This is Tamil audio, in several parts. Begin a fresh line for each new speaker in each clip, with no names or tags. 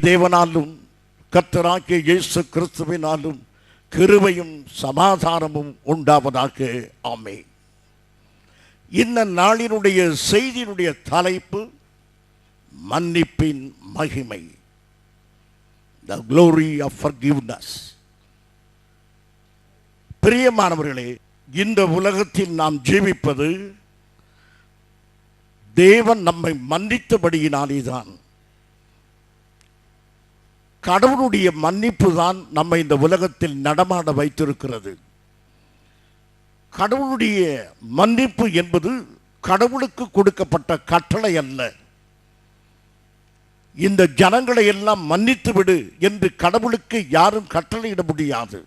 தேவனாலும் கர்த்தராகிய இயேசு கிறிஸ்துவினாலும் கிருபையும் சமாதானமும் உண்டாவதாக. ஆமென். இந்த நாளினுடைய செய்தியினுடைய தலைப்பு மன்னிப்பின் மகிமை, the glory of forgiveness. பிரியமானவர்களே, இந்த உலகத்தில் நாம் ஜீவிப்பது தேவன் நம்மை மன்னித்தபடியினாலேதான். கடவுளுடைய மன்னிப்பு தான் நம்மை இந்த உலகத்தில் நடமாட வைத்திருக்கிறது. கடவுளுடைய மன்னிப்பு என்பது கடவுளுக்கு கொடுக்கப்பட்ட கட்டளை அல்ல. இந்த ஜனங்களை எல்லாம் மன்னித்து விடு என்று கடவுளுக்கு யாரும் கட்டளையிட முடியாது.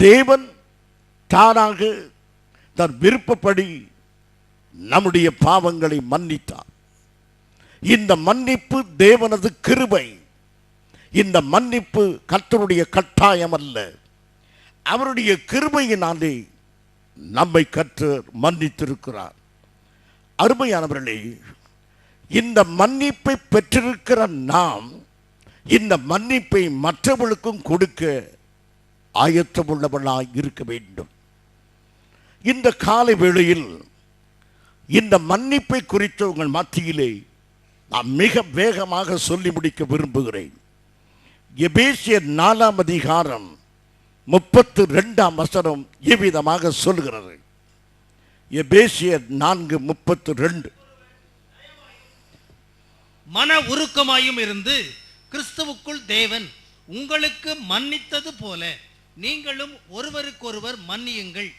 தேவன் தானாக தன் விருப்பப்படி நம்முடைய பாவங்களை மன்னித்தார். இந்த மன்னிப்பு தேவனது கிருபை. இந்த மன்னிப்பு கர்த்தருடைய கட்டாயம் அல்ல. அவருடைய கிருபையினாலே நம்மை கர்த்தர் மன்னித்திருக்கிறார். அருமையானவர்களே, இந்த மன்னிப்பை பெற்றிருக்கிற நாம் இந்த மன்னிப்பை மற்றவர்களுக்கும் கொடுக்க ஆயத்தமுள்ளவர்களாய் இருக்க வேண்டும். இந்த காலை வேளையில் இந்த மன்னிப்பை குறித்து உங்கள் மத்தியிலே நான் மிக வேகமாக சொல்லி முடிக்க விரும்புகிறேன். எபேசியர் 4 அதிகாரம் 32 இவ்விதமாக சொல்கிறது. எபேசியர் 4:32.
மன உருக்கமாயும் இருந்து கிறிஸ்துவுக்குள் தேவன் உங்களுக்கு மன்னித்தது போல நீங்களும் ஒருவருக்கொருவர் மன்னியுங்கள்.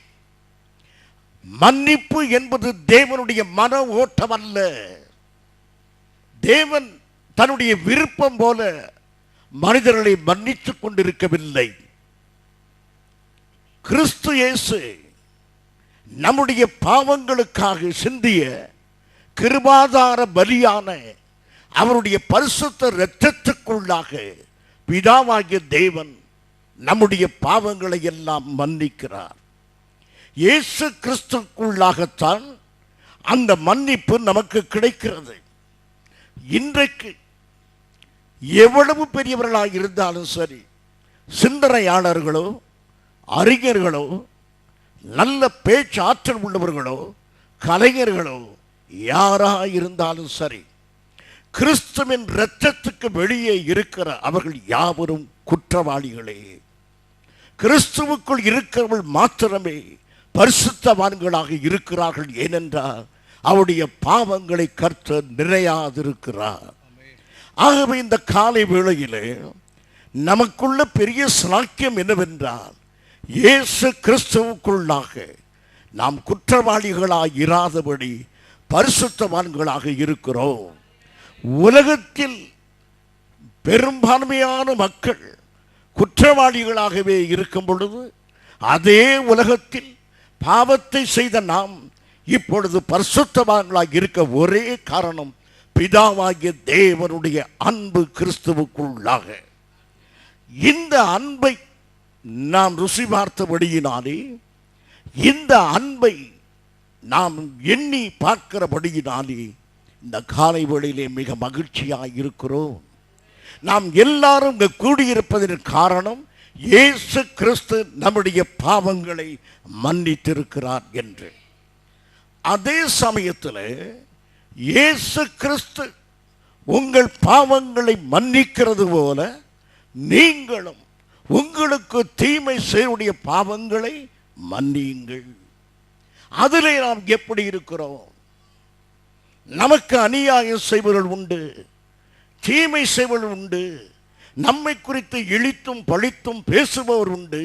மன்னிப்பு என்பது தேவனுடைய மன ஓட்டம் அல்ல. தேவன் தன்னுடைய விருப்பம் போல மனிதர்களை மன்னித்துக் கொண்டிருக்கவில்லை. கிறிஸ்து இயேசு நம்முடைய பாவங்களுக்காக சிந்திய கிருபாதார பலியான அவருடைய பரிசுத்த இரத்தத்துக்குள்ளாக பிதாவாகிய தேவன் நம்முடைய பாவங்களை எல்லாம் மன்னிக்கிறார். இயேசு கிறிஸ்துக்குள்ளாகத்தான் அந்த மன்னிப்பு நமக்கு கிடைக்கிறது. இன்றைக்கு எவ்வளவு பெரியவர்களாக இருந்தாலும் சரி, சிந்தனையாளர்களோ அறிஞர்களோ நல்ல பேச்சாற்றல் உள்ளவர்களோ கலைஞர்களோ யாராக இருந்தாலும் சரி, கிறிஸ்துவின் இரத்தத்துக்கு வெளியே இருக்கிற அவர்கள் யாவரும் குற்றவாளிகளே. கிறிஸ்துவுக்குள் இருக்கிறவர்கள் மாத்திரமே பரிசுத்தவான்களாக இருக்கிறார்கள். ஏனென்றால் அவருடைய பாவங்களை கர்த்தர் நிறையாதிருக்கிறார். ஆகவே இந்த காலை வேளையிலே நமக்குள்ள பெரிய சாக்கியம் என்னவென்றால், இயேசு கிறிஸ்துவுக்குள்ளாக நாம் குற்றவாளிகளாக இராதபடி பரிசுத்தவான்களாக இருக்கிறோம். உலகத்தில் பெரும்பான்மையான மக்கள் குற்றவாளிகளாகவே இருக்கும் பொழுது, அதே உலகத்தில் பாவத்தை செய்த நாம் இப்பொழுது பரிசுத்தவான்களாக இருக்க ஒரே காரணம் பிதாவாகிய தேவனுடைய அன்பு கிறிஸ்துவுக்குள்ளாக. இந்த அன்பை நாம் ருசி பார்த்தபடியினாலே, இந்த அன்பை நாம் எண்ணி பார்க்கிறபடியினாலே இந்த காலை வேளையிலே மிக மகிழ்ச்சியாக இருக்கிறோம். நாம் எல்லாரும் இங்கு கூடியிருப்பதற்கு காரணம் இயேசு கிறிஸ்து நம்முடைய பாவங்களை மன்னித்திருக்கிறார் என்று. அதே சமயத்தில் இயேசு கிறிஸ்து உங்கள் பாவங்களை மன்னிக்கிறது போல நீங்களும் உங்களுக்கு தீமை செய்ய பாவங்களை மன்னியுங்கள். அதிலே நாம் எப்படி இருக்கிறோம்? நமக்கு அநியாயம் செய்பவர்கள் உண்டு, தீமை செய்பவர்கள் உண்டு, நம்மை குறித்து இழித்தும் பழித்தும் பேசுபவர் உண்டு.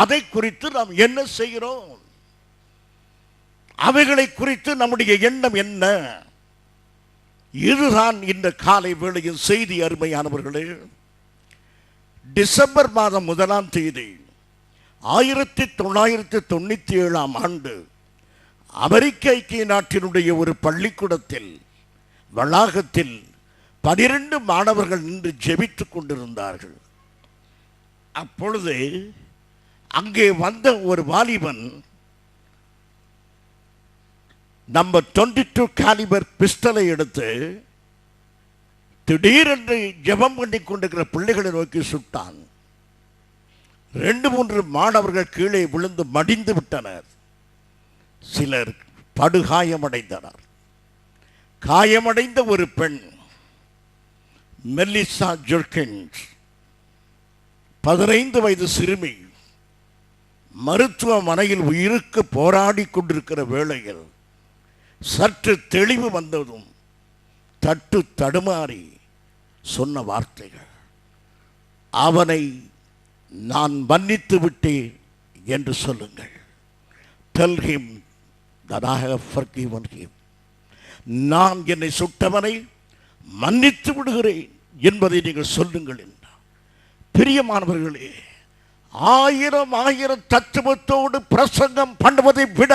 அதை குறித்து நாம் என்ன செய்கிறோம்? அவைகளை குறித்து நம்முடைய எண்ணம் என்ன? இதுதான் இந்த காலை வேளையின் செய்தி. அருமையானவர்களே, டிசம்பர் மாதம் 1ஆம் தேதி 1997ஆம் ஆண்டு அமெரிக்க ஐக்கிய நாட்டினுடைய ஒரு பள்ளிக்கூடத்தில் வளாகத்தில் 12 மாணவர்கள் நின்று ஜெபித்துக் கொண்டிருந்தார்கள். அப்பொழுது அங்கே வந்த ஒரு வாலிபன் நம்பர் 22 காலிபர் பிஸ்டலை எடுத்து திடீரென்று ஜெபம் பண்ணி கொண்டிருக்கிற பிள்ளைகளை நோக்கி சுட்டான். 2-3 மாணவர்கள் கீழே விழுந்து மடிந்து விட்டனர். சிலர் படுகாயமடைந்தனர். காயமடைந்த ஒரு பெண், மெல்லிசா ஜெர்கின்ஸ், 15 வயது சிறுமி, மருத்துவமனையில் உயிருக்கு போராடி கொண்டிருக்கிற வேளையில் சற்று தெளிவு வந்ததும் தட்டு தடுமாறி சொன்ன வார்த்தைகள், அவனை நான் மன்னித்து விட்டேன் என்று சொல்லுங்கள். Tell him that I have forgiven him. நான் என்னை சுட்டவனை மன்னித்து விடுகிறேன் என்பதை நீங்கள் சொல்லுங்கள் என்றார். பிரியமானவர்களே, 1000 தத்துவத்தோடு பிரசங்கம் பண்ணுவதை விட,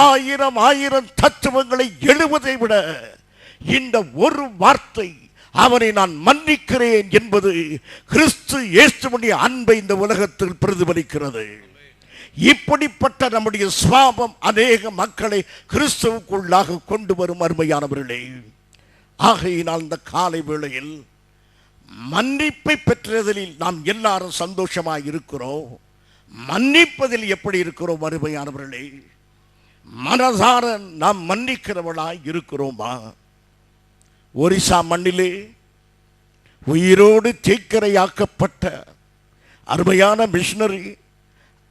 1000 தத்துவங்களை எழுவதை விட, இந்த ஒரு வார்த்தை, அவனை நான் மன்னிக்கிறேன் என்பது கிறிஸ்து இயேசுவுடைய அன்பை இந்த உலகத்தில் பிரதிபலிக்கிறது. இப்படிப்பட்ட நம்முடைய சுவாபம் அநேக மக்களை கிறிஸ்துவுக்குள்ளாக கொண்டு வரும் அருமையானவர்களே. ஆகையினால் இந்த காலை வேளையில் மன்னிப்பை பெற்றதில் நாம் எல்லாரும் சந்தோஷமாக இருக்கிறோம். மன்னிப்பதில் எப்படி இருக்கிறோம் அருமையானவர்களே? மனதார நாம் மன்னிக்கிறவளாய் இருக்கிறோமா? ஒரிசா மண்ணிலே உயிரோடு தீக்கிரையாக்கப்பட்ட அருமையான மிஷனரி,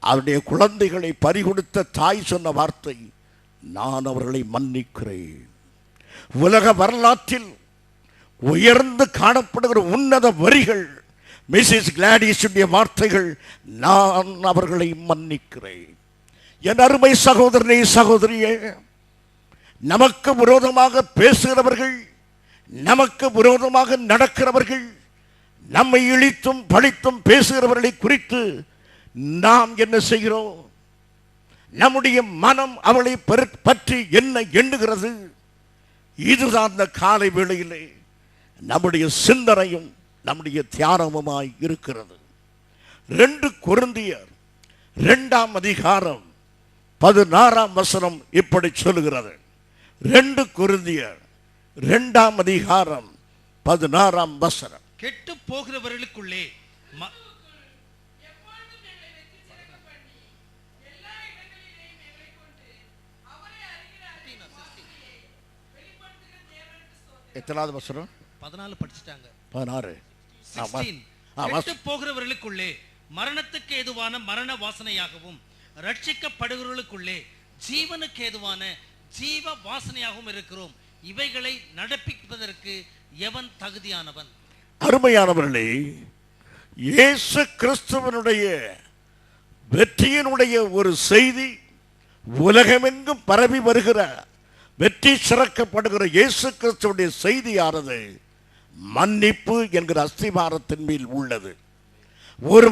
அவருடைய குழந்தைகளை பறிகொடுத்த தாய் சொன்ன வார்த்தை, நான் அவர்களை மன்னிக்கிறேன். உலக வரலாற்றில் உயர்ந்து காணப்படுகிற உன்னத வரிகள் மிஸ்ஸஸ் கிளாடிஸுடைய வார்த்தைகள், நான் அவர்களை மன்னிக்கிறேன். என் அருமை சகோதரனே, சகோதரியே, நமக்கு விரோதமாக பேசுகிறவர்கள், நமக்கு விரோதமாக நடக்கிறவர்கள், நம்மை இழித்தும் பழித்தும் பேசுகிறவர்களை குறித்து நாம் என்ன செய்கிறோம்? நம்முடைய மனம் அவளை பற்றி என்ன எண்ணுகிறது? இதுதான் இந்த காலை வேளையிலே நம்முடைய சிந்தனையும் நம்முடைய தியானமுமாய் இருக்கிறது. 2 கொரிந்தியர் 2ஆம் அதிகாரம் 16ஆம் வசனம் இப்படி சொல்லுகிறது. 2 கொரிந்தியர் 2ஆம் அதிகாரம் 16ஆம் வசனம்.
கெட்டு போகிறவர்களுக்குள்ளே
எத்தனாவது வசனம்?
14 படிச்சிட்டாங்க.
16.
போகிறவர்களுக்குள்ளே மரணத்துக்கு ஏதுவான மரண வாசனையாகவும், ரட்சிக்கப்படுகிறவர்களுக்குள்ளே ஜீவனுக்கு ஏதுவான ஜீவ வாசனையாகவும் இருக்கிறோம். இவைகளை நடப்பிப்பதற்கு எவன் தகுதியானவன்?
அருமையானவர்களே, இயேசு கிறிஸ்துவனுடைய வெற்றியினுடைய ஒரு செய்தி உலகமெங்கும் பரவி வருகிற, வெற்றி சிறக்கப்படுகிற இயேசு கிறிஸ்துவுடைய செய்தியானது மன்னிப்பு என்கிற அஸ்திவாரத்தின் மேல் உள்ளது. ஒரு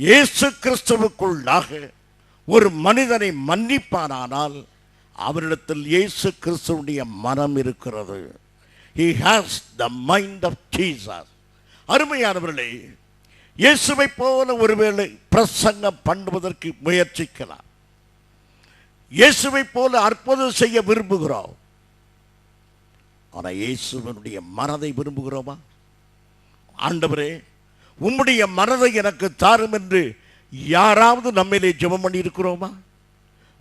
இயேசு கிறிஸ்துவுக்குள்ளாக ஒரு மனிதனை மன்னிப்பானால் அவரிடத்தில் இயேசு கிறிஸ்துவுடைய மனம் இருக்கிறது. He has the mind of Jesus. அருமையானவர்களே, இயேசுவை போல ஒருவேளை பிரசங்கம் பண்ணுவதற்கு முயற்சிக்கலாம். இயேசுவை போல அற்புதம் செய்ய விரும்புகிறோம். ஆனால் இயேசுவனுடைய மனதை விரும்புகிறோமா? ஆண்டவரே, உம்முடைய மனதை எனக்கு தாரும் என்று யாராவது நம்மிலே ஜெபம் பண்ணி இருக்கிறோமா?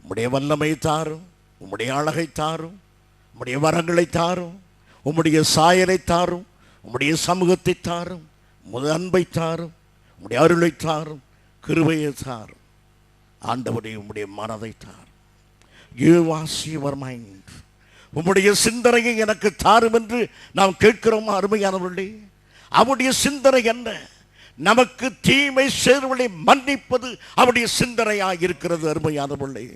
உம்முடைய வல்லமை தாரும், உம்முடைய அழகை தாரும், உம்முடைய வரங்களை தாரும், உம்முடைய சாயலை தாரும், உம்முடைய சமூகத்தை தாரும், உம்முடைய அன்பை தாரும், உம்முடைய அருளை தாரும், கிருபையை தாரும். ஆண்டவரே, உம்முடைய மனதை தாரும். Give us your mind. உம்முடைய சிந்தனையை எனக்கு தாரும் என்று நாம் கேட்கிறோமா? அருமையானவர்களே, அவருடைய சிந்தனை என்ன? நமக்கு தீமை செய்தவர்களை மன்னிப்பது அவருடைய சிந்தனையாக இருக்கிறது. அருமையானவர்களே,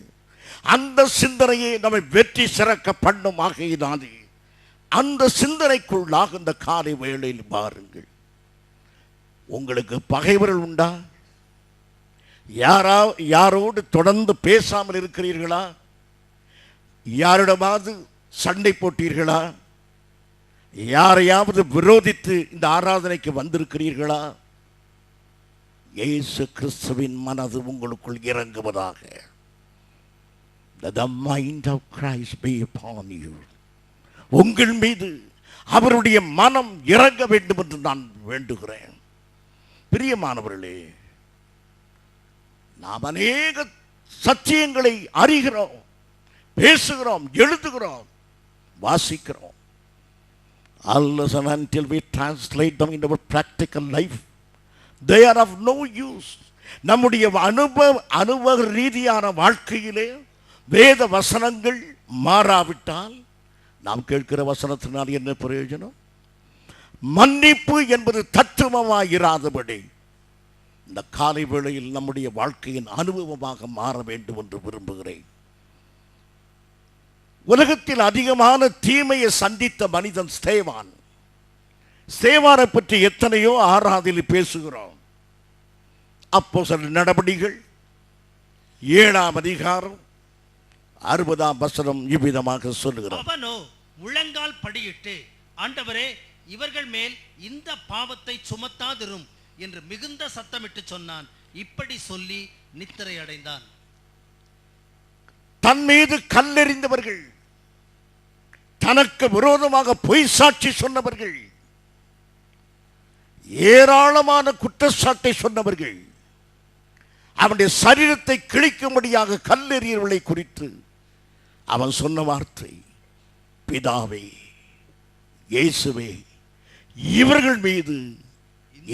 அந்த சிந்தனையை நம்மை வெற்றி சிறக்க பண்ணும். ஆகையினாலே அந்த சிந்தனைக்குள்ளாக இந்த காலை வேளையில் பாருங்கள். உங்களுக்கு பகைவர்கள் உண்டா? யாரோடு தொடர்ந்து பேசாமல் இருக்கிறீர்களா? யாரிடமாவது சண்டை போட்டீர்களா? யாரையாவது விரோதித்து இந்த ஆராதனைக்கு வந்திருக்கிறீர்களா? இயேசு கிறிஸ்துவின் மனது உங்களுக்குள் இறங்குவதாக. The mind of Christ be upon you. உங்கள் மீது அவருடைய மனம் இறங்க வேண்டும் என்று நான் வேண்டுகிறேன். பிரியமானவர்களே, நாம் அநேக சத்தியங்களை அறிகிறோம், பேசுகிறோம், எழுதுகிறோம், வாசிக்கிறோம். Unless and until we translate them in our practical life, they are of no use. நம்முடைய அனுபவ ரீதியான வாழ்க்கையிலே வேத வசனங்கள் மாறாவிட்டால் நாம் கேட்கிற வசனத்தினால் என்ன பிரயோஜனம்? மன்னிப்பு என்பது தத்துவமாயிராதபடி இந்த காலை வேளையில் நம்முடைய வாழ்க்கையின் அனுபவமாக மாற வேண்டும் என்று விரும்புகிறேன். உலகத்தில் அதிகமான தீமையை சந்தித்த மனிதன் ஸ்தேவான். ஸ்தேவானை பற்றி எத்தனையோ ஆராதில் பேசுகிறோம். அப்போஸ்தலர் நடபடிகள் 7ஆம் அதிகாரம் 60ஆம் வசனம் இவ்விதமாக சொல்லுகிறார்.
அவனோ முழங்கால் படியிட்டு, ஆண்டவரே, இவர்கள் மேல் இந்த பாவத்தை சுமத்தாதிரும் என்று மிகுந்த சத்தமிட்டு சொன்னான். இப்படி சொல்லி நித்திரை அடைந்தான்.
தன் மீது கல்லெறிந்தவர்கள், தனக்கு விரோதமாக பொய் சாட்சி சொன்னவர்கள், ஏராளமான குற்றச்சாட்டை சொன்னவர்கள், அவனுடைய சரீரத்தை கிழிக்கும்படியாக கல்லெறியவர்களை குறித்து அவன் சொன்ன வார்த்தை, பிதாவே, இயேசுவே, இவர்கள் மீது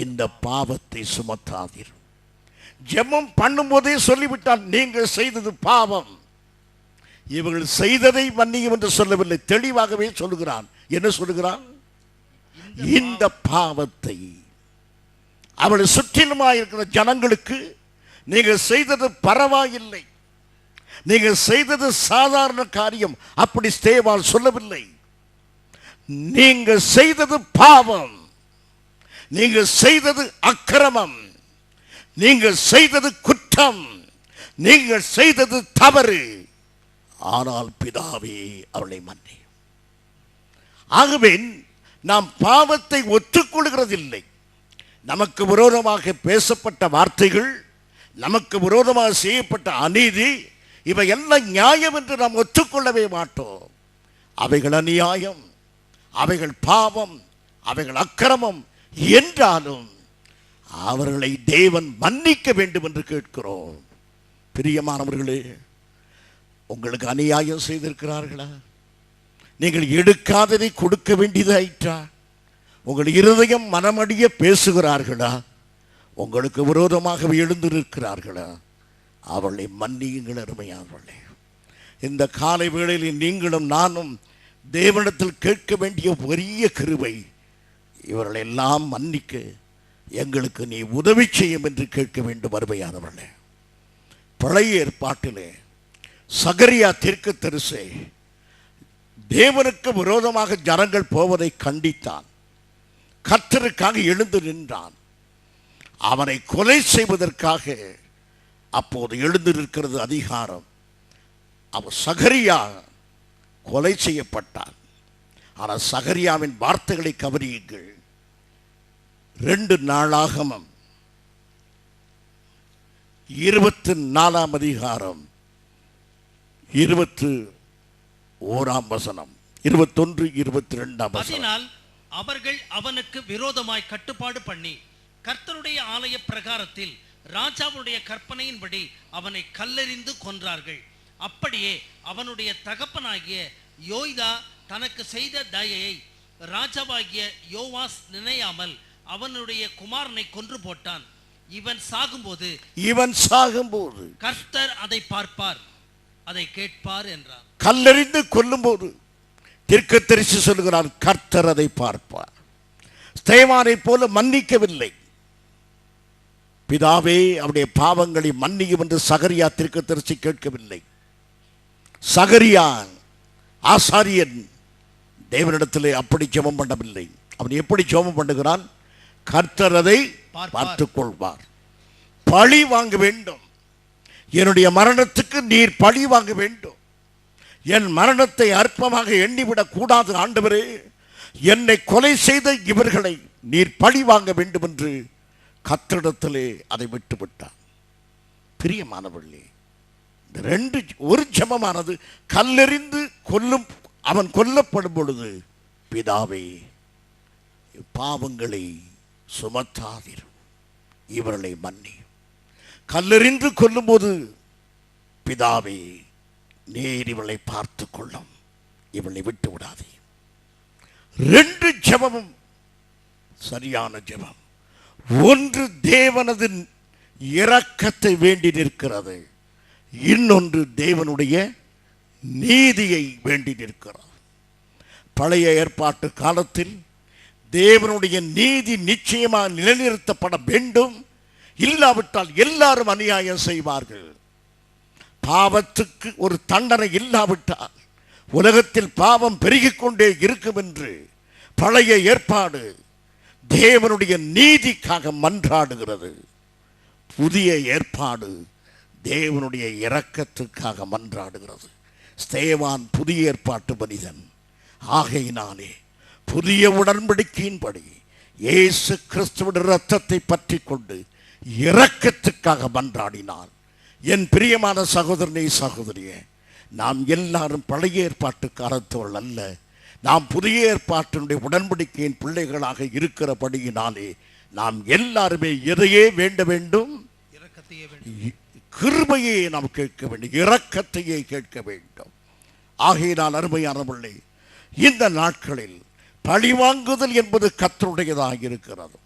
இந்த பாவத்தை சுமத்தாதீர். ஜெபம் பண்ணும்போதே சொல்லிவிட்டான், நீங்கள் செய்தது பாவம், இவர்கள் செய்ததை மன்னியும் என்று சொல்லவில்லை, தெளிவாகவே சொல்லுகிறான். என்ன சொல்லுகிறான்? இந்த பாவத்தை அவளை சுற்றிலுமாக இருக்கிற ஜனங்களுக்கு நீங்கள் செய்தது பரவாயில்லை, நீங்கள் செய்தது சாதாரண காரியம், அப்படி ஸ்தேவான் சொல்லவில்லை. நீங்கள் செய்தது பாவம், நீங்கள் செய்தது அக்கிரமம், நீங்கள் செய்தது குற்றம், நீங்கள் செய்தது தவறு. ஆனால் பிதாவே அவளை மன்னி. ஆகவே நாம் பாவத்தை ஒத்துக்கொள்கிறதில்லை. நமக்கு விரோதமாக பேசப்பட்ட வார்த்தைகள், நமக்கு விரோதமாக செய்யப்பட்ட அநீதி, இவை எல்லாம் நியாயம் என்று நாம் ஒத்துக்கொள்ளவே மாட்டோம். அவைகள் அநியாயம், அவைகள் பாவம், அவைகள் அக்கிரமம் என்றாலும் அவர்களை தேவன் மன்னிக்க வேண்டும் என்று கேட்கிறோம். பிரியமானவர்களே, உங்களுக்கு அநியாயம் செய்திருக்கிறார்களா? நீங்கள் எடுக்காததை கொடுக்க வேண்டியதாயிற்றா? உங்கள் இருதயம் மனமடிய பேசுகிறார்களா? உங்களுக்கு விரோதமாக எழுந்திருக்கிறார்களா? அவளை மன்னியுங்கள் அருமையானவர்களே. இந்த காலை வேளையில் நீங்களும் நானும் தேவனிடத்தில் கேட்க வேண்டிய பெரிய கிருபை, இவர்களை எல்லாம் மன்னிக்க எங்களுக்கு நீ உதவி செய்யும் என்று கேட்க வேண்டும் அருமையானவர்களே. பழைய ஏற்பாட்டிலே சகரியா தீர்க்கதரிசி தேவனுக்கு விரோதமாக ஜனங்கள் போவதை கண்டித்தான். கர்த்தருக்காக எழுந்து நின்றான். அவனை கொலை செய்வதற்காக அப்போது எழுந்து நிற்கிறது அதிகாரம். அவன் சகரியா கொலை செய்யப்பட்டான். ஆனால் சகரியாவின் வார்த்தைகளை கவனியுங்கள். 2 நாளாகமம் 24ஆம் அதிகாரம் 21ஆம் வசனம், 21, 22ஆம் வசனம்.
அதனால் அவர்கள் அவனுக்கு விரோதமாய் கட்டுப்பாடு பண்ணி கர்த்தருடைய ஆலய பிரகாரத்தில் ராஜாவுடைய கற்பனையின்படி அவனை கல்லெறிந்து கொன்றார்கள். அப்படியே அவனுடைய தகப்பனாகிய யோய்தா தனக்கு செய்த தயையை ராஜாவாகிய யோவாஸ் நினையாமல் அவனுடைய குமாரனை கொன்று போட்டான். இவன் சாகும்போது கர்த்தர் அதை பார்ப்பார், அதை கேட்பார் என்றார்.
கல்லெறிந்து கொல்லும் போது தீர்க்கதரிசி சொல்கிறார், கர்த்தர் அதை பார்ப்பார். ஸ்தேவானை போல மன்னிக்கவில்லை. பிதாவே அவருடைய பாவங்களை மன்னியும் என்று சகரியா தீர்க்கதரிசி கேட்கவில்லை. சகரியா ஆசாரியன் தேவனிடத்திலே அப்படி ஜெபம் பண்ணவில்லை. அவன் எப்படி ஜெபம் பண்ணுகிறான்? கர்த்தர் அதை பார்த்துக் கொள்வார். பழி வாங்க வேண்டும், என்னுடைய மரணத்துக்கு நீர் பழி வாங்க வேண்டும், என் மரணத்தை அற்பமாக எண்ணிவிடக் கூடாது ஆண்டவரே, என்னை கொலை செய்த இவர்களை நீர் பழி வாங்க வேண்டும் என்று கர்த்தரிடத்திலே அதை விட்டுவிட்டார். பிரியமானவர்களே, இந்த ஒரு ஜெபமானது கல்லெறிந்து அவன் கொல்லப்படும் பொழுது பிதாவே, பாவங்களை சுமத்தாதீர், இவர்களை மன்னி. கல்லெறிந்து கொல்லும்போது, பிதாவே நீர் இவளை பார்த்து கொள்ளும், இவளை விட்டு விடாதே. 2 ஜெபமும் சரியான ஜெபம். ஒன்று தேவனது இரக்கத்தை வேண்டி நிற்கிறது, இன்னொன்று தேவனுடைய நீதியை வேண்டி நிற்கிறது. பழைய ஏற்பாட்டு காலத்தில் தேவனுடைய நீதி நிச்சயமாக நிலைநிறுத்தப்பட வேண்டும், இல்லாவிட்டால் எல்லாரும் அநியாயம் செய்வார்கள். பாவத்துக்கு ஒரு தண்டனை இல்லாவிட்டால் உலகத்தில் பாவம் பெருகிக் கொண்டே இருக்கும் என்று பழைய ஏற்பாடு தேவனுடைய நீதிக்காக மன்றாடுகிறது. புதிய ஏற்பாடு தேவனுடைய இரக்கத்துக்காக மன்றாடுகிறது. ஸ்தேவான் புதிய ஏற்பாட்டு மனிதன். ஆகையினாலே புதிய உடன்படிக்கையின்படி இயேசு கிறிஸ்துவின் இரத்தத்தை பற்றி கொண்டு இரக்கத்துக்காக மன்றாடினார். என் பிரியமான சகோதரனே, சகோதரியே, நாம் எல்லாரும் பழைய ஏற்பாட்டுக்காரத்தவர்கள் அல்ல. நாம் புதிய ஏற்பாட்டினுடைய உடன்படிக்கையின் பிள்ளைகளாக இருக்கிறபடியினாலே நாம் எல்லாருமே எதையே வேண்ட வேண்டும்? கிருபையை நாம் கேட்க வேண்டும், இரக்கத்தையே கேட்க வேண்டும். ஆகையினால் அருமையான பிள்ளை, இந்த நாட்களில் பழிவாங்குதல் என்பது கர்த்தருடையதாக இருக்கிறது.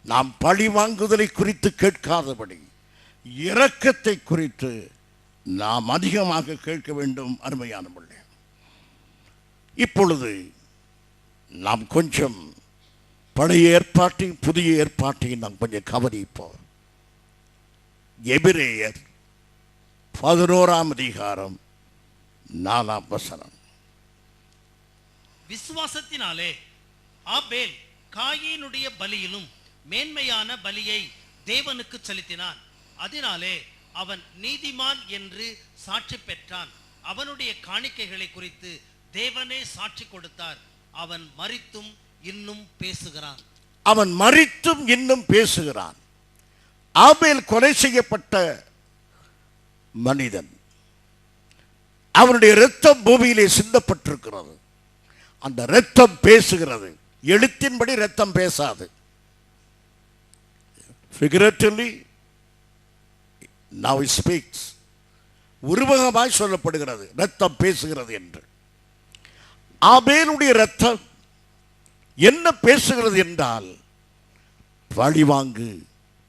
நாம் பழிவாங்குதலை குறித்து கேட்காதபடி இரக்கத்தை குறித்து நாம் அதிகமாக கேட்க வேண்டும். அருமையான பிள்ளை, இப்பொழுது நாம் கொஞ்சம் பழைய ஏற்பாட்டையும் புதிய ஏற்பாட்டையும் நாம் கொஞ்சம் கவனிப்போம். எபிரேயர் 11ஆம் அதிகாரம் 4ஆம் வசனம்.
விசுவாசத்தினாலே ஆபேல் காயீனுடைய பலியிலும் மேன்மையான பலியை தேவனுக்கு செலுத்தினான். அதனாலே அவன் நீதிமான் என்று சாட்சி பெற்றான். அவனுடைய காணிக்கைகளை குறித்து தேவனே சாட்சி கொடுத்தார். அவன் மரித்தும் இன்னும் பேசுகிறான்.
அவன் மரித்தும் இன்னும் பேசுகிறான். ஆபேல் கொலை செய்யப்பட்ட மனிதன். அவனுடைய இரத்தம் பூமியிலே சிந்தப்பட்டிருக்கிறது. அந்த இரத்தம் பேசுகிறது. எழுத்தின்படி இரத்தம் பேசாது. Figuratively, now it speaks. உருவகமாய் சொல்லப்படுகிறது, இரத்தம் பேசுகிறது என்று. ஆபேலுடைய இரத்தம் என்ன பேசுகிறது என்றால், பழிவாங்கு,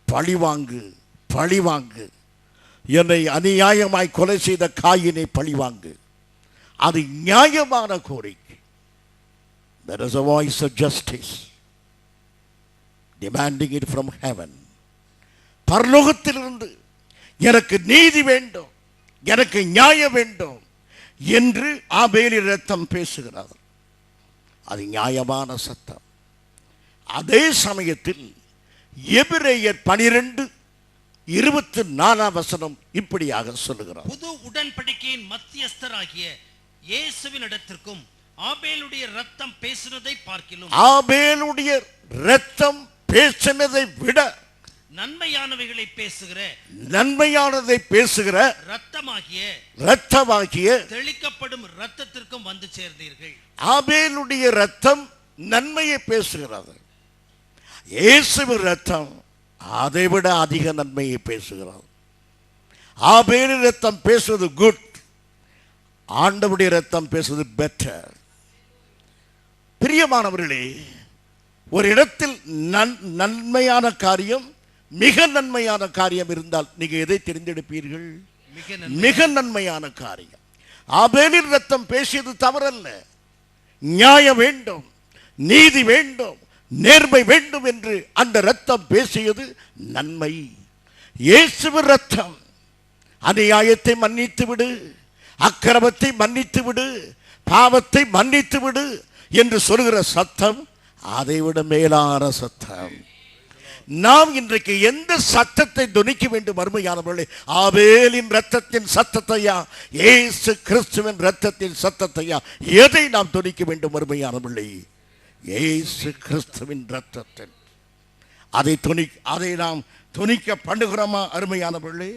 பழிவாங்கு, பழிவாங்கு, என்னை அநியாயமாய் கொலை செய்த காயினை பழிவாங்கு. அது நியாயமான கோரிக்கை. There is a voice of justice demanding it from heaven. பரலோகத்திலிருந்து எனக்கு நீதி வேண்டும், எனக்கு நியாயம் வேண்டும் என்று ஆபேலின் இரத்தம் பேசுகிறார். அது நியாயமான சத்தம். அதே சமயத்தில் எபிரேயர் 12:24 வசனம் இப்படியாக சொல்லுகிறார்.
புது உடன்படிக்கையின் மத்தியஸ்தராகிய இயேசுவின் இடத்திற்கும் ஆபேலுடைய இரத்தம் பேசினதை பார்க்கிலும்,
ஆபேலுடைய இரத்தம் பேசினதை விட
நன்மையானவைகளை பேசுகிற,
நன்மையானதை பேசுகிற இரத்தமாகிய
தெளிக்கப்படும் இரத்தத்திற்கும் வந்து சேர்ந்தீர்கள்.
ஆபேலுடைய இரத்தம் நன்மையை பேசுகிறது. இயேசுவின் இரத்தம் அதை விட அதிக நன்மையை பேசுகிறது. ஆபேலின் இரத்தம் பேசுவது குட், ஆண்டவருடைய இரத்தம் பேசுவது பெட்டர். பிரியமானவர்களே, ஒரு இடத்தில் நன்மையான காரியம், மிக நன்மையான காரியம் இருந்தால் நீங்க எதை தெரிந்தெடுப்பீர்கள்? மிக நன்மையான காரியம். ஆபேலின் இரத்தம் பேசியது தவறல்ல. நியாயம் வேண்டும், நீதி வேண்டும், நேர்மை வேண்டும் என்று அந்த இரத்தம் பேசியது நன்மை. இயேசுவின் இரத்தம் அநியாயத்தை மன்னித்து விடு, அக்கிரமத்தை மன்னித்து விடு, பாவத்தை மன்னித்து விடு என்று சொல்கிற சத்தம் அதைவிட மேலான சத்தம். நாம் இன்றைக்கு எந்த சத்தத்தை துணிக்க வேண்டும்? அருமையானவர்களே, ஆபேலின் இரத்தத்தின் சத்தத்தையா, இயேசு கிறிஸ்துவின் இரத்தத்தின் சத்தத்தையா, எதை நாம் துணிக்க வேண்டும்? அருமையானவர்களே, இயேசு கிறிஸ்துவின் இரத்தத்தின் அதை நாம் துணிக்க பண்ணுகிறோமா? அருமையானவர்களே,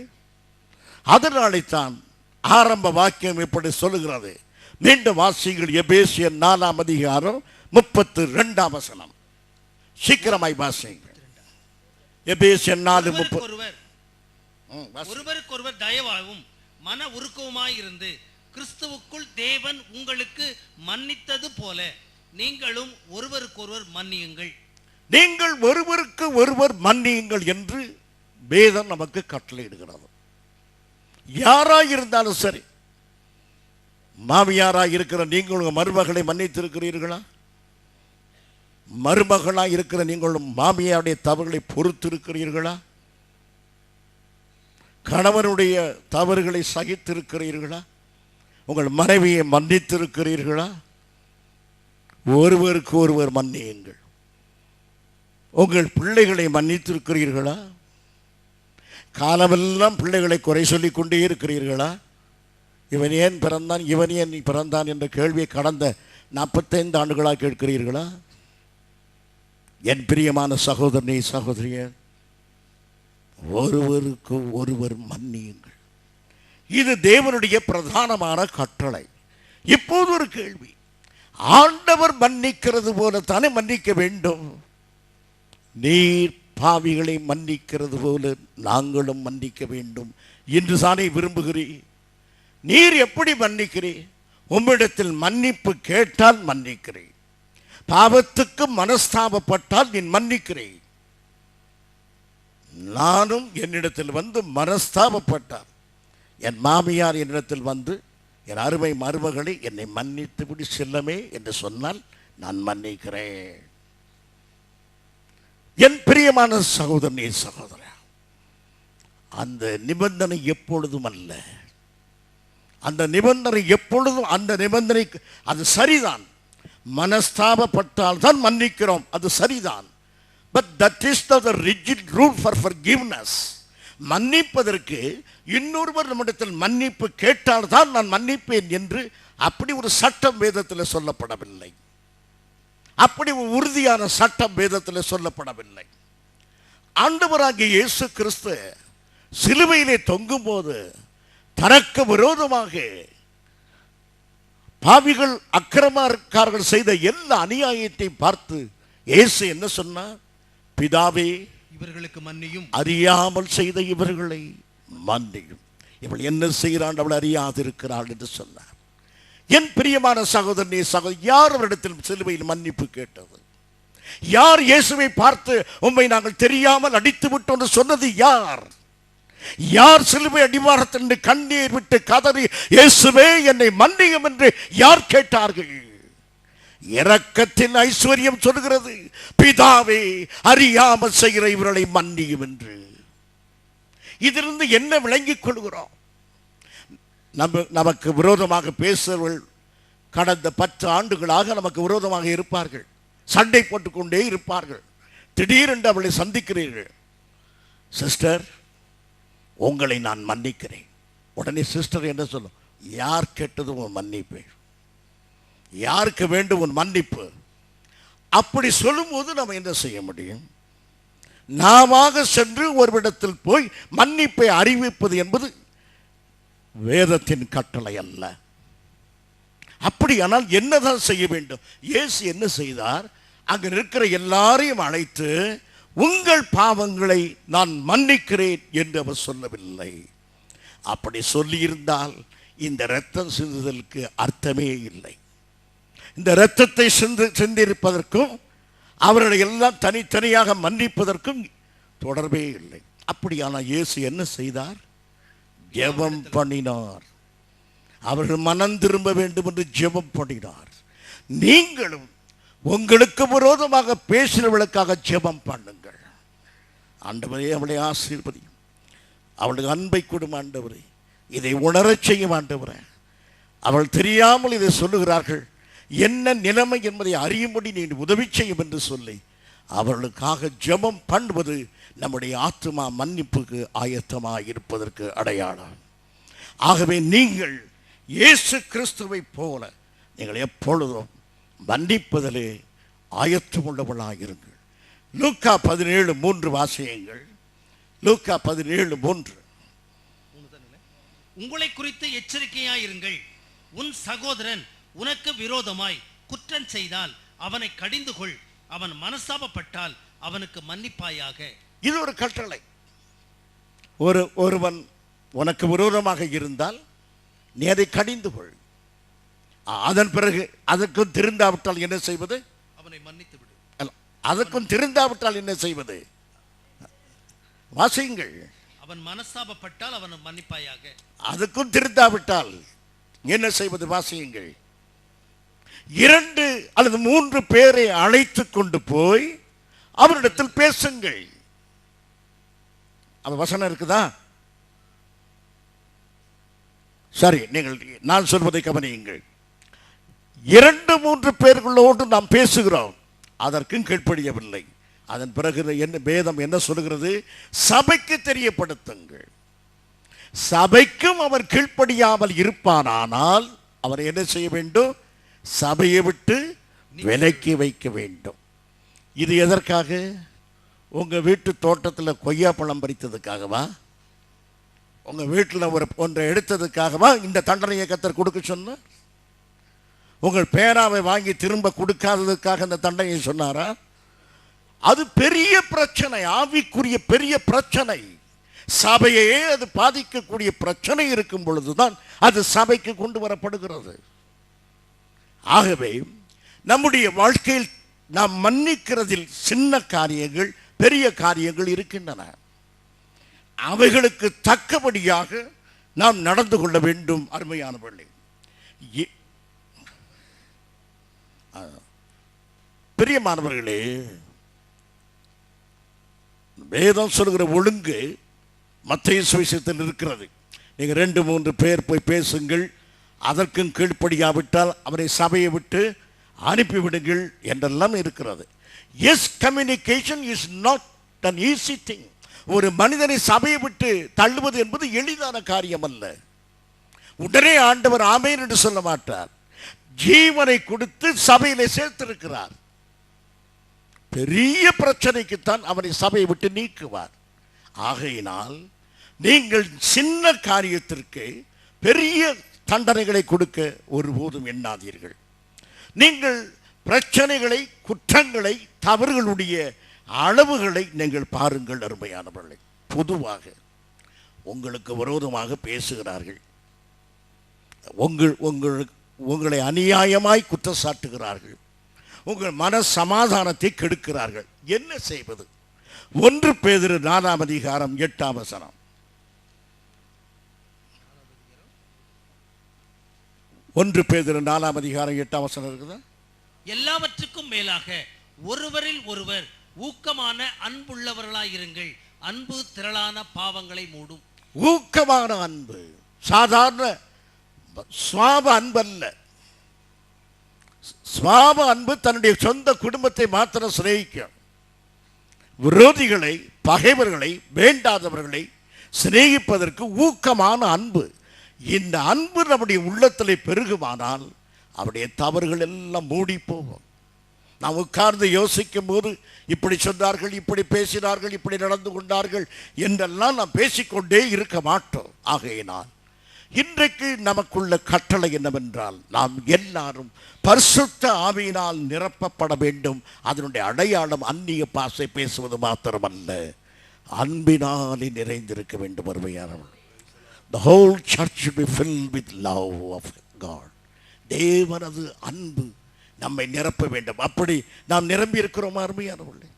அதனாலே தான் ஆரம்ப வாக்கியம் இப்படி சொல்லுகிறது. மீண்டும் வாசிங்கள். எபேசியர் 4ஆம் அதிகாரம் 32 வசனம். சீக்கிரமாய் வாசிங்க. எபேசியர் 4:30.
ஒருவருக்கொருவர் தயவாகவும் மன உருக்கவுமாய் இருந்து கிறிஸ்துவுக்குள் தேவன் உங்களுக்கு மன்னித்தது போல நீங்களும் ஒருவருக்கொருவர் மன்னியுங்கள்.
நீங்கள் ஒருவருக்கு ஒருவர் மன்னியுங்கள் என்று வேதம் நமக்கு கட்டளையிடுகிறது. யாராய் இருந்தாலும் சரி, மாமியாராய் இருக்கிற நீங்கள் உங்கள் மருமகளை மன்னித்திருக்கிறீர்களா? மருமகளாய் இருக்கிற நீங்களும் மாமியாருடைய தவறுகளை பொறுத்திருக்கிறீர்களா? கணவனுடைய தவறுகளை சகித்திருக்கிறீர்களா? உங்கள் மனைவியை மன்னித்திருக்கிறீர்களா? ஒருவருக்கு ஒருவர் மன்னியுங்கள். உங்கள் பிள்ளைகளை மன்னித்திருக்கிறீர்களா? காலமெல்லாம் பிள்ளைகளை குறை சொல்லிக் கொண்டே இருக்கிறீர்களா? இவன் ஏன் பிறந்தான், இவன் ஏன் பிறந்தான் என்ற கேள்வியை கடந்த 45 ஆண்டுகளாக கேட்கிறீர்களா? என் பிரியமான சகோதரனே, சகோதரியே, ஒருவருக்கு ஒருவர் மன்னியுங்கள். இது தேவனுடைய பிரதானமான கட்டளை. இப்போது ஒரு கேள்வி, ஆண்டவர் மன்னிக்கிறது போல தானே மன்னிக்க வேண்டும். நீர் பாவிகளை மன்னிக்கிறது போல நாங்களும் மன்னிக்க வேண்டும் என்று தானே விரும்புகிறீர். நீர் எப்படி மன்னிக்கிறீர்? உம்மிடத்தில் மன்னிப்பு கேட்டால் மன்னிக்கிறேன், பாவத்துக்கு மனஸ்தாபப்பட்டால் நீ மன்னிக்கிறேன். நானும் என்னிடத்தில் வந்து மனஸ்தாபப்பட்டார், என் மாமியார் என்னிடத்தில் வந்து என் அருமை மருமகளை என்னை மன்னித்து விடு செல்லமே என்று சொன்னால் நான் மன்னிக்கிறேன். என் பிரியமான சகோதரனே, சகோதரா, அந்த நிபந்தனை எப்பொழுதும் அல்ல. அந்த நிபந்தனை எப்பொழுதும், அந்த நிபந்தனை அது சரிதான். மனஸ்தாபப்பட்டால் தான் மன்னிக்கிறோம், அது சரிதான். But that is the rigid rule for forgiveness. மன்னிப்பதற்கு இன்னொருவர் நம்மிடத்தில் மன்னிப்பு கேட்டால் தான் நான் மன்னிப்பேன் என்று அப்படி ஒரு சட்டம் வேதத்தில் சொல்லப்படவில்லை. அப்படி ஒரு உறுதியான சட்டம் வேதத்தில் சொல்லப்படவில்லை. ஆண்டவராகிய இயேசு கிறிஸ்து சிலுவையிலே தொங்கும் போது தனக்கு விரோதமாக பாவிகள் அக்கிரமக்காரர்கள் செய்த எல்லா அநியாயத்தை பார்த்து இயேசு என்ன சொன்னார்? பிதாவே, இவர்களுக்கு மன்னியும், அறியாமல் செய்த இவர்களை மன்னியும். இவள் என்ன செய்கிறாள், அவள் அறியாதிருக்கிறாள் என்று சொன்னார். என் பிரியமான சகோதரனே, சகோதரி, யார் அவரிடத்தில் சிலுவையில் மன்னிப்பு கேட்டது? யார் இயேசுவை பார்த்து உம்மை நாங்கள் தெரியாமல் அடித்து விட்டோம் என்று சொன்னது யார்? யார் சிலுவை அடிவாரத்தில் கண்ணீர் விட்டு கதறி இயேசுவே என்னை மன்னியும் என்று யார் கேட்டார்கள்? இரக்கத்தின் ஐஸ்வர்யம் சொல்கிறது, பிதாவே, அறியாமல் செய்கிற இவர்களை மன்னியும் என்று. இதிலிருந்து என்ன விளங்கிக் கொள்கிறோம்? நமக்கு விரோதமாக பேசுபவர்கள் கடந்த 10 ஆண்டுகளாக நமக்கு விரோதமாக இருப்பார்கள், சண்டை போட்டுக்கொண்டே இருப்பார்கள். திடீரென்று அவளை சந்திக்கிறீர்கள், சிஸ்டர் உங்களை நான் மன்னிக்கிறேன். உடனே சிஸ்டர் என்ன சொல்லும்? யார் கேட்டதும் உன் மன்னிப்பேன், யாருக்கு வேண்டும் உன் மன்னிப்பு? அப்படி சொல்லும்போது நம்ம என்ன செய்ய முடியும்? நாம சென்று ஒருவிடத்தில் போய் மன்னிப்பை அறிவிப்பது என்பது வேதத்தின் கட்டளை அல்ல. அப்படியானால் என்னதான் செய்ய வேண்டும்? இயேசு என்ன செய்தார்? அங்கு இருக்கிற எல்லாரையும் அழைத்து உங்கள் பாவங்களை நான் மன்னிக்கிறேன் என்று அவர் சொல்லவில்லை. அப்படி சொல்லியிருந்தால் இந்த இரத்தம் சிந்துதலுக்கு அர்த்தமே இல்லை. இந்த இரத்தத்தை சிந்திருப்பதற்கும் அவர்களை எல்லாம் தனித்தனியாக மன்னிப்பதற்கும் தொடர்பே இல்லை. அப்படியானால் இயேசு என்ன செய்தார்? ஜெபம் பண்ணினார். அவர்கள் மனம் திரும்ப வேண்டும் என்று ஜெபம் பண்ணினார். நீங்களும் உங்களுக்கு விரோதமாக பேசினவர்களுக்காக ஜெபம் பண்ணுங்கள். ஆண்டவரே, அவளை ஆசீர்வதியும், அவளுக்கு அன்பை கொடும் ஆண்டவரே, இதை உணரச் செய்யும் ஆண்டவரே. அவள் தெரியாமல் இதை சொல்லுகிறார்கள், என்ன நிலைமை என்பதை அறியும்படி நீ உதவி செய்யும் என்று சொல்லி அவர்களுக்காக ஜெபம் பண்ணுவது நம்முடைய ஆத்துமா மன்னிப்புக்கு ஆயத்தமாக இருப்பதற்கு அடையாளம். ஆகவே நீங்கள் இயேசு கிறிஸ்துவை போல நீங்கள் எப்பொழுதும் மன்னிப்பதிலே ஆயத்தமுள்ளவர்களாக இருங்கள். லூக்கா 17:3 வாசியுங்கள். லூக்கா 17:3.
உங்களை குறித்து எச்சரிக்கையாயிருங்கள். உன் சகோதரன் உனக்கு விரோதமாய் குற்றம் செய்தால் அவனை கடிந்து கொள், அவன் மனஸ்தாபப்பட்டால் அவனுக்கு மன்னிப்பாயாக.
இது ஒரு கட்டளை. ஒருவன் உனக்கு விரோதமாக இருந்தால் நீ அதை கடிந்து கொள். அதன் பிறகு அதற்கும் திருந்தாவிட்டால் என்ன செய்வது?
அவனை மன்னித்து விடு.
அதற்கும் திருந்தாவிட்டால் என்ன செய்வது? வாசியுங்கள்.
அவன் மனஸ்தாபப்பட்டால் அவனை மன்னிப்பாயாக.
அதுக்கும் திருந்தாவிட்டால் என்ன செய்வது? வாசியுங்கள். 2 அல்லது 3 பேரை அழைத்து கொண்டு போய் அவரிடத்தில் பேசுங்கள். அந்த வசனம் இருக்குதா? சரி, நீங்கள் நான் சொல்வதை கவனியுங்கள். 2-3 பேர்களோடு நாம் பேசுகிறோம், அதற்கும் கீழ்ப்படியவில்லை. அதன் பிறகு என்ன வேதம் என்ன சொல்கிறது? சபைக்கு தெரியப்படுத்துங்கள். சபைக்கும் அவர் கீழ்ப்படியாமல் இருப்பானால் அவர் என்ன செய்ய வேண்டும்? சபையை விட்டு விலக்கி வைக்க வேண்டும். இது எதற்காக? உங்க வீட்டு தோட்டத்தில் கொய்யா பழம் பறித்ததுக்காகவா? உங்க வீட்டில் ஒன்றை எடுத்ததுக்காகவா இந்த தண்டனையை கர்த்தர் கொடுக்க சொன்னார்? உங்கள் பேனாவை வாங்கி திரும்ப கொடுக்காததுக்காக இந்த தண்டனையை சொன்னாரா? அது பெரிய பிரச்சனை, ஆவிக்குரிய பெரிய பிரச்சனை. சபையே அது பாதிக்கக்கூடிய பிரச்சனை இருக்கும் பொழுதுதான் அது சபைக்கு கொண்டு வரப்படுகிறது. ஆகவே நம்முடைய வாழ்க்கையில் நாம் மன்னிக்கிறதில் சின்ன காரியங்கள் பெரிய காரியங்கள் இருக்கின்றன. அவைகளுக்கு தக்கபடியாக நாம் நடந்து கொள்ள வேண்டும். அருமையானவர்களே, பிரியமானவர்களே, வேதம் சொல்கிற ஒழுங்கு மத்தேயு சுவிசேஷத்தில் இருக்கிறது. நீங்கள் 2-3 பேர் போய் பேசுங்கள், அதற்கும் கீழ்ப்படியாவிட்டால் அவரை சபையை விட்டு அனுப்பிவிடுங்கள் என்றெல்லாம் இருக்கிறது. Yes, communication is not an easy thing. ஒரு மனிதனை சபையை விட்டு தள்ளுவது என்பது எளிதான காரியம் அல்ல. உடனே ஆண்டவர் ஆமென் என்று சொல்ல மாட்டார். ஜீவனை கொடுத்து சபையிலே சேர்த்திருக்கிறார். பெரிய பிரச்சனைக்குத்தான் அவனை சபையை விட்டு நீக்குவார். ஆகையினால் நீங்கள் சின்ன காரியத்திற்கு பெரிய தண்டனைகளை கொடுக்க ஒருபோதும் எண்ணாதீர்கள். நீங்கள் பிரச்சனைகளை, குற்றங்களை, தவறுகளுடைய அளவுகளை நீங்கள் பாருங்கள். அருமையானவர்களே, பொதுவாக உங்களுக்கு விரோதமாக பேசுகிறார்கள், உங்களை அநியாயமாய் குற்றம் சாட்டுகிறார்கள், உங்கள் மன சமாதானத்தை கெடுக்கிறார்கள். என்ன செய்வது? 1 பேதுரு 4ஆம் அதிகாரம் 8ஆம் வசனம். 1 பேதுரு 4ஆம் அதிகாரம் 8ஆம் வசனம் இருக்குதா?
எல்லாவற்றுக்கும் மேலாக ஒருவரில் ஒருவர் ஊக்கமான அன்புள்ளவர்களாயிருங்கள், அன்பு திரளான பாவங்களை மூடும்.
ஊக்கமான அன்பு சாதாரண சுவாப அன்பு அல்ல. சுவாப அன்பு தன்னுடைய சொந்த குடும்பத்தை மாத்திரம் சிநேகிக்கும். விரோதிகளை, பகைவர்களை, வேண்டாதவர்களை சிநேகிப்பதற்கு ஊக்கமான அன்பு. இந்த அன்பு நம்முடைய உள்ளத்திலே பெருகுமானால் அவருடைய தவறுகள் எல்லாம் மூடி போகும். நாம் உட்கார்ந்து யோசிக்கும் போது இப்படி சொன்னார்கள், இப்படி பேசினார்கள், இப்படி நடந்து கொண்டார்கள் என்றெல்லாம் நாம் பேசிக்கொண்டே இருக்க மாட்டோம். ஆகையினால் இன்றைக்கு நமக்குள்ள கட்டளை என்னவென்றால், நாம் எல்லாரும் பரிசுத்த ஆவியினால் நிரப்பப்பட வேண்டும். அதனுடைய அடையாளம் அந்நிய பாஷை பேசுவது மாத்திரமல்ல, அன்பினாலே நிறைந்திருக்க வேண்டும். அருமையானவர்கள், the whole church should be filled with love of God. தேவனது அன்பு நம்மை நிரப்ப வேண்டும். அப்படி நாம் நிரம்பி இருக்கிறோம். அருமையானவர்களே,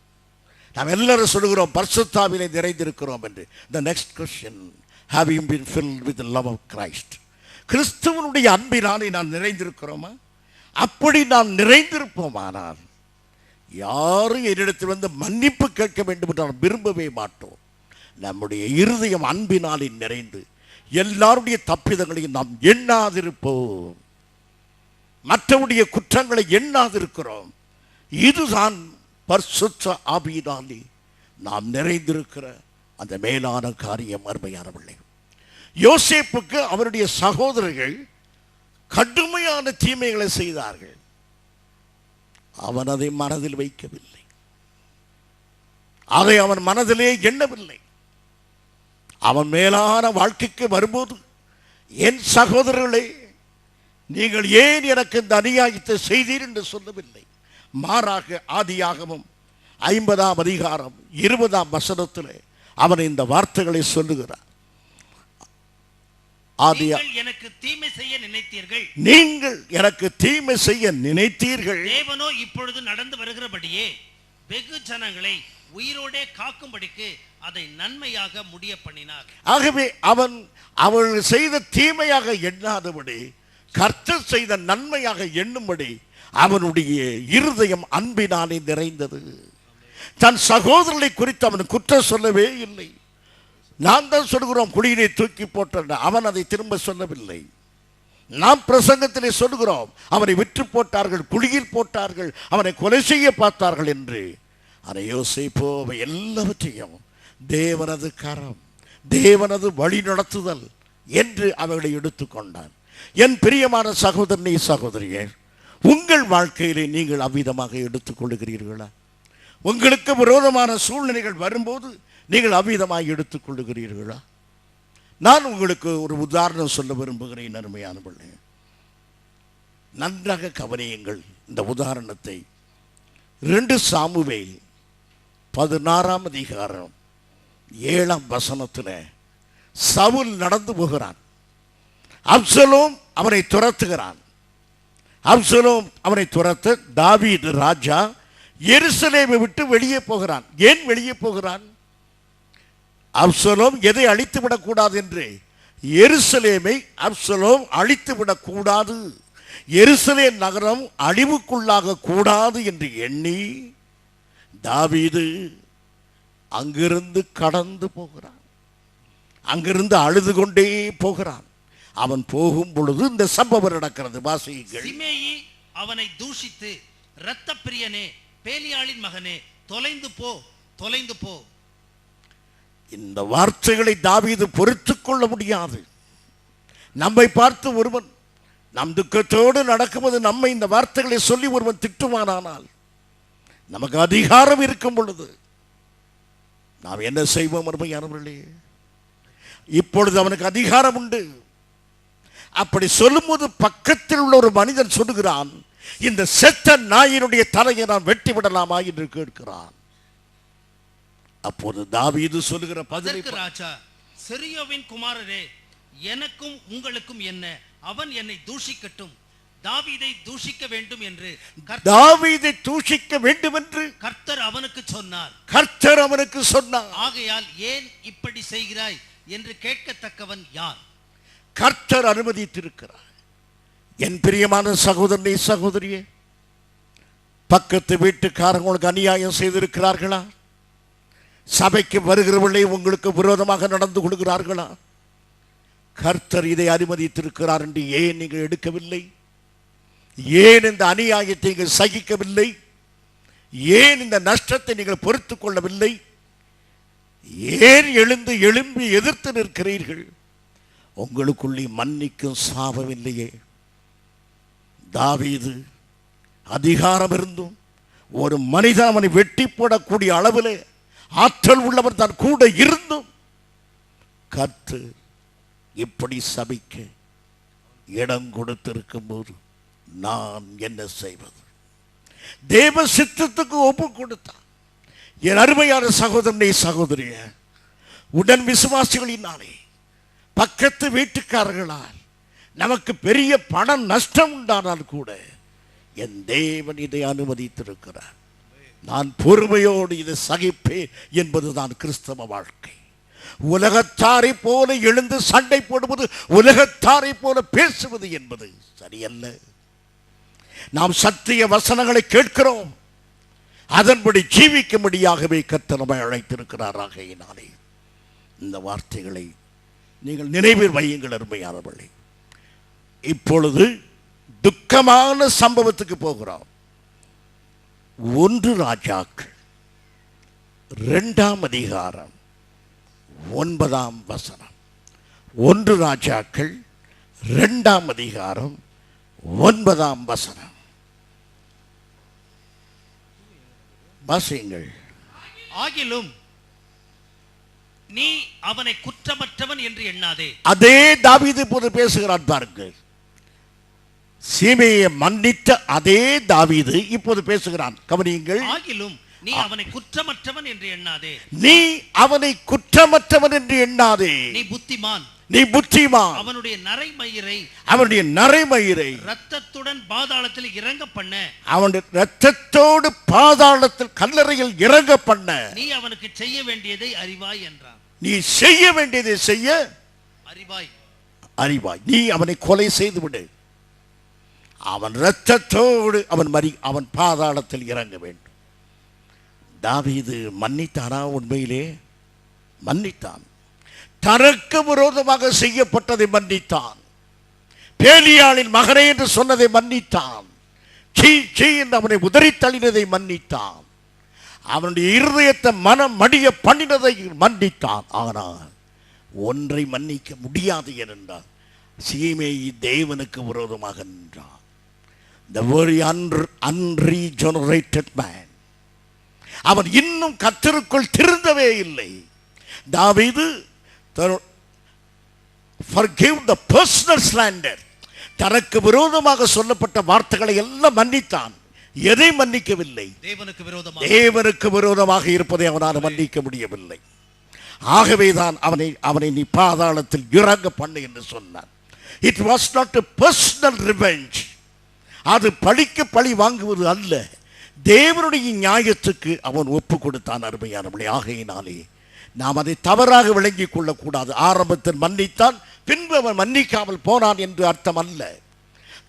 நாம் எல்லாரும் சொல்லுகிறோம் பரிசுத்த ஆவியிலே நிறைந்திருக்கிறோம் என்று. the next question, have you been filled with the love of Christ? கிறிஸ்துவனுடைய அன்பினாலே நாம் நிறைந்திருக்கிறோமா? அப்படி நாம் நிறைந்திருப்போமானால் யாரும் என்னிடத்தில் வந்து மன்னிப்பு கேட்க வேண்டும் என்று நாம் விரும்பவே மாட்டோம். நம்முடைய இருதயம் அன்பினாலே நிறைந்து எல்லாருடைய தப்பிதங்களையும் நாம் எண்ணாதிருப்போம், மற்றவருடைய குற்றங்களை எண்ணாதிருக்கிறோம். இதுதான் பரிசுத்த ஆவியினாலே நாம் நிறைந்திருக்கிற அந்த மேலான காரியம். அருமையானவர்களே, யோசேப்புக்கு அவருடைய சகோதரர்கள் கடுமையான தீமைகளை செய்தார்கள். அவன் அதை மனதில் வைக்கவில்லை, அதை அவன் மனதிலே எண்ணவில்லை. அவன் மேலான வாழ்க்கைக்கு வரும்போது, என் சகோதரர்களே, நீங்கள் ஏன் எனக்கு இந்த அநியாயத்தை செய்தீர் என்று சொல்லவில்லை. மாறாக ஆதியாகமம் 50ஆம் அதிகாரம் 20ஆம் வசனத்தில் அவன் இந்த வார்த்தைகளை சொல்லுகிறார்.
நீங்கள் எனக்கு தீமை செய்ய நினைத்தீர்கள்,
நீங்கள் எனக்கு தீமை செய்ய நினைத்தீர்கள்,
தேவனோ இப்பொழுது நடந்து வருகிறபடியே வெகு ஜனங்களை உயிரோடே காக்கும்படிக்கு அதை நன்மையாக முடிய பண்ணினார்.
ஆகவே அவர்கள் செய்த தீமையாக எண்ணாதபடி கர்த்தர் செய்த நன்மையாக எண்ணும்படி அவனுடைய இருதயம் அன்பினாலே நிறைந்தது. தன் சகோதரனை குறித்து அவன் குற்றம் சொல்லவே இல்லை. நான் தான் சொல்கிறோம் குடியினை தூக்கி போட்ட, அவன் அதை திரும்ப சொல்லவில்லை. நாம் பிரசங்கத்திலே சொல்கிறோம் அவனை விற்று போட்டார்கள், குழியில் போட்டார்கள், அவனை கொலை செய்ய பார்த்தார்கள் என்று. அதை யோசிப்போ எல்லாவற்றையும் தேவனது கரம், தேவனது வழி நடத்துதல் என்று அவர்களை எடுத்துக்கொண்டான். என் பிரியமான சகோதரனே சகோதரியே, உங்கள் வாழ்க்கையிலே நீங்கள் அவ்விதமாக எடுத்துக்கொள்ளுகிறீர்களா? உங்களுக்கு விரோதமான சூழ்நிலைகள் வரும்போது நீங்கள் அவ்விதமாக எடுத்துக்கொள்ளுகிறீர்களா? நான் உங்களுக்கு ஒரு உதாரணம் சொல்ல விரும்புகிறேன். அருமையான பிள்ளை, நன்றாக கவனியுங்கள் இந்த உதாரணத்தை. 2 சாமுவேல் 16ஆம் அதிகாரம் 7ஆம் வசனத்தில் சவுல் நடந்து போகிறான். அப்சலோம் அவனை துரத்துகிறான். அப்சலோம் அவனை துரத்த தாவீது ராஜா எருசலேமை விட்டு வெளியே போகிறான். ஏன் வெளியே போகிறான்? அப்சலோம் எதை அழித்து விடக்கூடாது என்று, எருசலேமை அப்சலோம் அழித்து விடக்கூடாது, எருசலேம் நகரம் அழிவுக்குள்ளாக கூடாது என்று எண்ணி தாவீது அங்கிருந்து கடந்து போகிறான். அங்கிருந்து அழுது கொண்டே போகிறான். அவன் போகும் பொழுது இந்த சம்பவம் நடக்கிறது. வாசியுங்கள்.
சிமேயி அவனை தூஷித்து, இரத்த பிரியனே, பேலியாளின் மகனே, தொலைந்து போ, தொலைந்து போ.
இந்த வார்த்தைகளை தாவீது பொறுத்துக் கொள்ள முடியாது. நம்மை பார்த்து ஒருவன் நம் துக்கத்தோடு நடக்கும்போது நம்மை இந்த வார்த்தைகளை சொல்லி ஒருவன் திட்டுவானால், நமக்கு அதிகாரம் இருக்கும் பொழுது நாம் என்ன செய்வோம்? அருமையானவர்களே, இப்பொழுது அவனுக்கு அதிகாரம் உண்டு. அப்படி சொல்லும்போது பக்கத்தில் உள்ள ஒரு மனிதன் சொல்லுகிறான், இந்த செத்த நாயினுடைய தலையை நான் வெட்டி விடலாமா என்று கேட்கிறான். அப்போது தாவீது சொல்லுகிற பதிலை,
ராஜா, செரியோவின் குமாரரே, எனக்கும் உங்களுக்கும் என்ன? அவன் என்னை தூஷிக்கட்டும், தாவீதை தூஷிக்க வேண்டும் என்று,
தாவீதை தூஷிக்க வேண்டும் என்று
கர்த்தர் அவனுக்கு சொன்னார்.
கர்த்தர் அவனுக்கு சொன்னார்.
ஆகையால் ஏன் இப்படி செய்கிறாய் என்று கேட்கத்தக்கவன் யார்?
கர்த்தர் அனுமதித்திருக்கிறார். என் பிரியமான சகோதரனே சகோதரியே, பக்கத்து வீட்டுக்காரங்களுக்கு அநியாயம் செய்திருக்கிறார்களா? சபைக்கு வருகிறவர்களே உங்களுக்கு விரோதமாக நடந்து கொள்கிறார்களா? கர்த்தர் இதை அனுமதித்திருக்கிறார் என்று ஏன் நீங்கள் எடுக்கவில்லை? ஏன் இந்த அநியாயத்தை நீங்கள் சகிக்கவில்லை? ஏன் இந்த நஷ்டத்தை நீங்கள் பொறுத்துக் கொள்ளவில்லை? ஏன் எழும்பி எதிர்த்து நிற்கிறீர்கள்? உங்களுக்குள்ளே மன்னிக்கும் சாபமில்லையே. தாவீது அதிகாரம் இருந்தும் ஒரு மனிதன் அவனை வெட்டி போடக்கூடிய அளவில் ஆற்றல் உள்ளவர் தான் கூட இருந்தும் கர்த்தர் இப்படி சபைக்க இடம் கொடுத்திருக்கும் போது நான் என்ன செய்வது? தேவ சித்தத்துக்கு ஒப்பு கொடுத்தான். என் அருமையான சகோதரனே சகோதரிய, உடன் விசுவாசிகளினாலே, பக்கத்து வீட்டுக்காரர்களால் நமக்கு பெரிய பண நஷ்டம் உண்டானால் கூட என் தேவன் இதை அனுமதித்திருக்கிறார். நான் பொறுமையோடு இதை சகிப்பேன் என்பதுதான் கிறிஸ்தவ வாழ்க்கை. உலகத்தாரை போல எழுந்து சண்டை போடுவது, உலகத்தாரை போல பேசுவது என்பது சரியல்ல. நாம் சத்திய வசனங்களை கேட்கிறோம், அதன்படி ஜீவிக்கும்படியாகவே கர்த்தர் நம்மை அழைத்திருக்கிறார். ஆகையினாலே இந்த வார்த்தைகளை நீங்கள் நினைவில் வையுங்கள் அருமையானவர்களே. இப்பொழுது துக்கமான சம்பவத்துக்கு போகிறோம். 1 ராஜாக்கள் 2ஆம் அதிகாரம் 9ஆம் வசனம். 1 ராஜாக்கள் 2ஆம் அதிகாரம் 9ஆம் வசனம். வாசியுங்கள்.
ஆகிலும் நீ அவனை குற்றமற்றவன் என்று எண்ணாதே.
அதே தாவீது போது பேசுகிறான் பாருங்கள். சீமையை மன்னித்த அதே தாவீது இப்போது பேசுகிறான். கவனியுங்கள்.
ஆகிலும் நீ அவனை குற்றமற்றவன் என்று எண்ணாதே.
நீ அவனை குற்றமற்றவன் என்று எண்ணாதே.
நீ புத்திமான்.
நீ புத்திமான்.
அவனுடைய
நரைமயிரை
இரத்தத்துடன் பாதாளத்தில் இறங்க பண்ண.
அவனுடைய இரத்தத்தோடு பாதாளத்தில் கல்லறையில் இறங்க பண்ண.
நீ அவனுக்கு செய்ய வேண்டியதை அறிவாய் என்றான்.
நீ செய்ய வேண்டியதை செய்ய அறிவாய். நீ அவனை கொலை செய்து விடு. அவன் இரத்தத்தோடு அவன் பாதாளத்தில் இறங்க வேண்டும். தாவீது மன்னித்தானா? உண்மையிலே மன்னித்தான். தனக்கு விரோதமாக செய்யப்பட்டதை மன்னித்தான். பேலியாளின் மகனே என்று சொன்னதை மன்னித்தான். சீ சீ என்று அவனை உதறி தள்ளினதை மன்னித்தான். அவனுடைய இருதயத்தை மனம் மடிய பண்ணினதை மன்னித்தான். ஆனால் ஒன்றை மன்னிக்க முடியாது என்றார். சீமேயி தேவனுக்கு விரோதமாக நின்றான். The very unregenerated man. அவன் இன்னும் கர்த்தருக்குள் திருந்தவே இல்லை. தாவீது forgive the personal slander. தனக்கு விரோதமாக சொல்லப்பட்ட வார்த்தைகளை எல்லாம் மன்னித்தான். எதை மன்னிக்கவில்லை? தேவனுக்கு விரோதமாக இருப்பதை அவனால் மன்னிக்க முடியவில்லை. ஆகவேதான் அவனை நீ பாதாளத்தில் இறங்க பண்ணு என்று சொன்னான். It was not a personal revenge. அது பழிக்கு பழி வாங்குவது அல்ல. தேவனுடைய நியாயத்துக்கு அவன் ஒப்பு கொடுத்தான். அருமையானவர்களே, ஆகையினாலே நாம் அதை தவறாக விளங்கிக் கொள்ளக்கூடாது. ஆரம்பத்தில் மன்னித்தான், பின்பு அவன் மன்னிக்காமல் போனான் என்று அர்த்தம் அல்ல.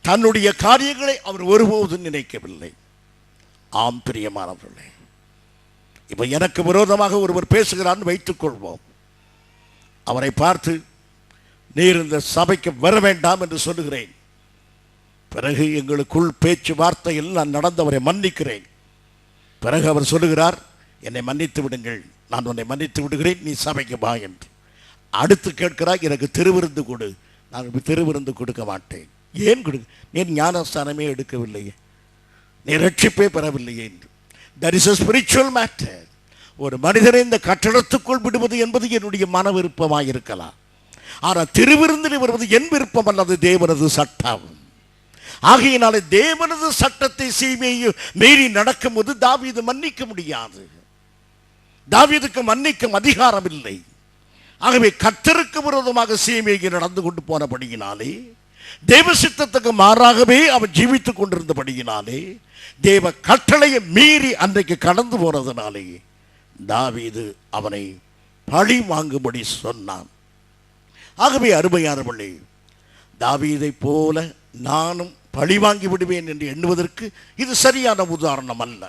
தன்னுடைய காரியங்களை அவர் ஒருபோதும் நினைக்கவில்லை. ஆம் பிரியமானவர்களே, இப்போ எனக்கு விரோதமாக ஒருவர் பேசுகிறான்னு வைத்துக் கொள்வோம். அவரை பார்த்து நீர் இந்த சபைக்கு வர வேண்டாம் என்று சொல்லுகிறேன். பிறகு எங்களுக்குள் பேச்சு வார்த்தையில் நான் நடந்தவரை மன்னிக்கிறேன். பிறகு அவர் சொல்லுகிறார், என்னை மன்னித்து விடுங்கள், நான் உன்னை மன்னித்து விடுகிறேன், நீ சபைக்கு வா என்று. அடுத்து கேட்கிறாய், எனக்கு திருவிருந்து கொடு. நான் திருவிருந்து கொடுக்க மாட்டேன். ஏன் கொடு? நீ ஞானஸ்தானமே எடுக்கவில்லையே, நீ ரட்சிப்பே பெறவில்லையே என்று. That is a spiritual matter. ஒரு மனிதனை இந்த கட்டடத்துக்குள் விடுவது என்பது என்னுடைய மன விருப்பமாக இருக்கலாம். ஆனால் திருவிருந்தில் வருவது என் விருப்பம் அல்லது தேவனது சட்டம். ஆகையினாலே தேவனது சட்டத்தை சீமையை மீறி நடக்கும்போது தாவீது மன்னிக்க முடியாது. தாவீதுக்கு மன்னிக்கும் அதிகாரம் இல்லை. ஆகவே கர்த்தருக்கு விரோதமாக சீமையை நடந்து கொண்டு போனபடியினாலே, தேவ சித்தத்துக்கு மாறாகவே அவன் ஜீவித்துக் கொண்டிருந்தபடியினாலே, தேவ கட்டளையை மீறி அன்றைக்கு கடந்து போனதுனாலே தாவீது அவனை பழி வாங்கும்படி சொன்னான். ஆகவே அருமையானவர்களே, தாவீதை போல நானும் பழி வாங்கி விடுவேன் என்று எண்ணுவதற்கு இது சரியான உதாரணம் அல்ல.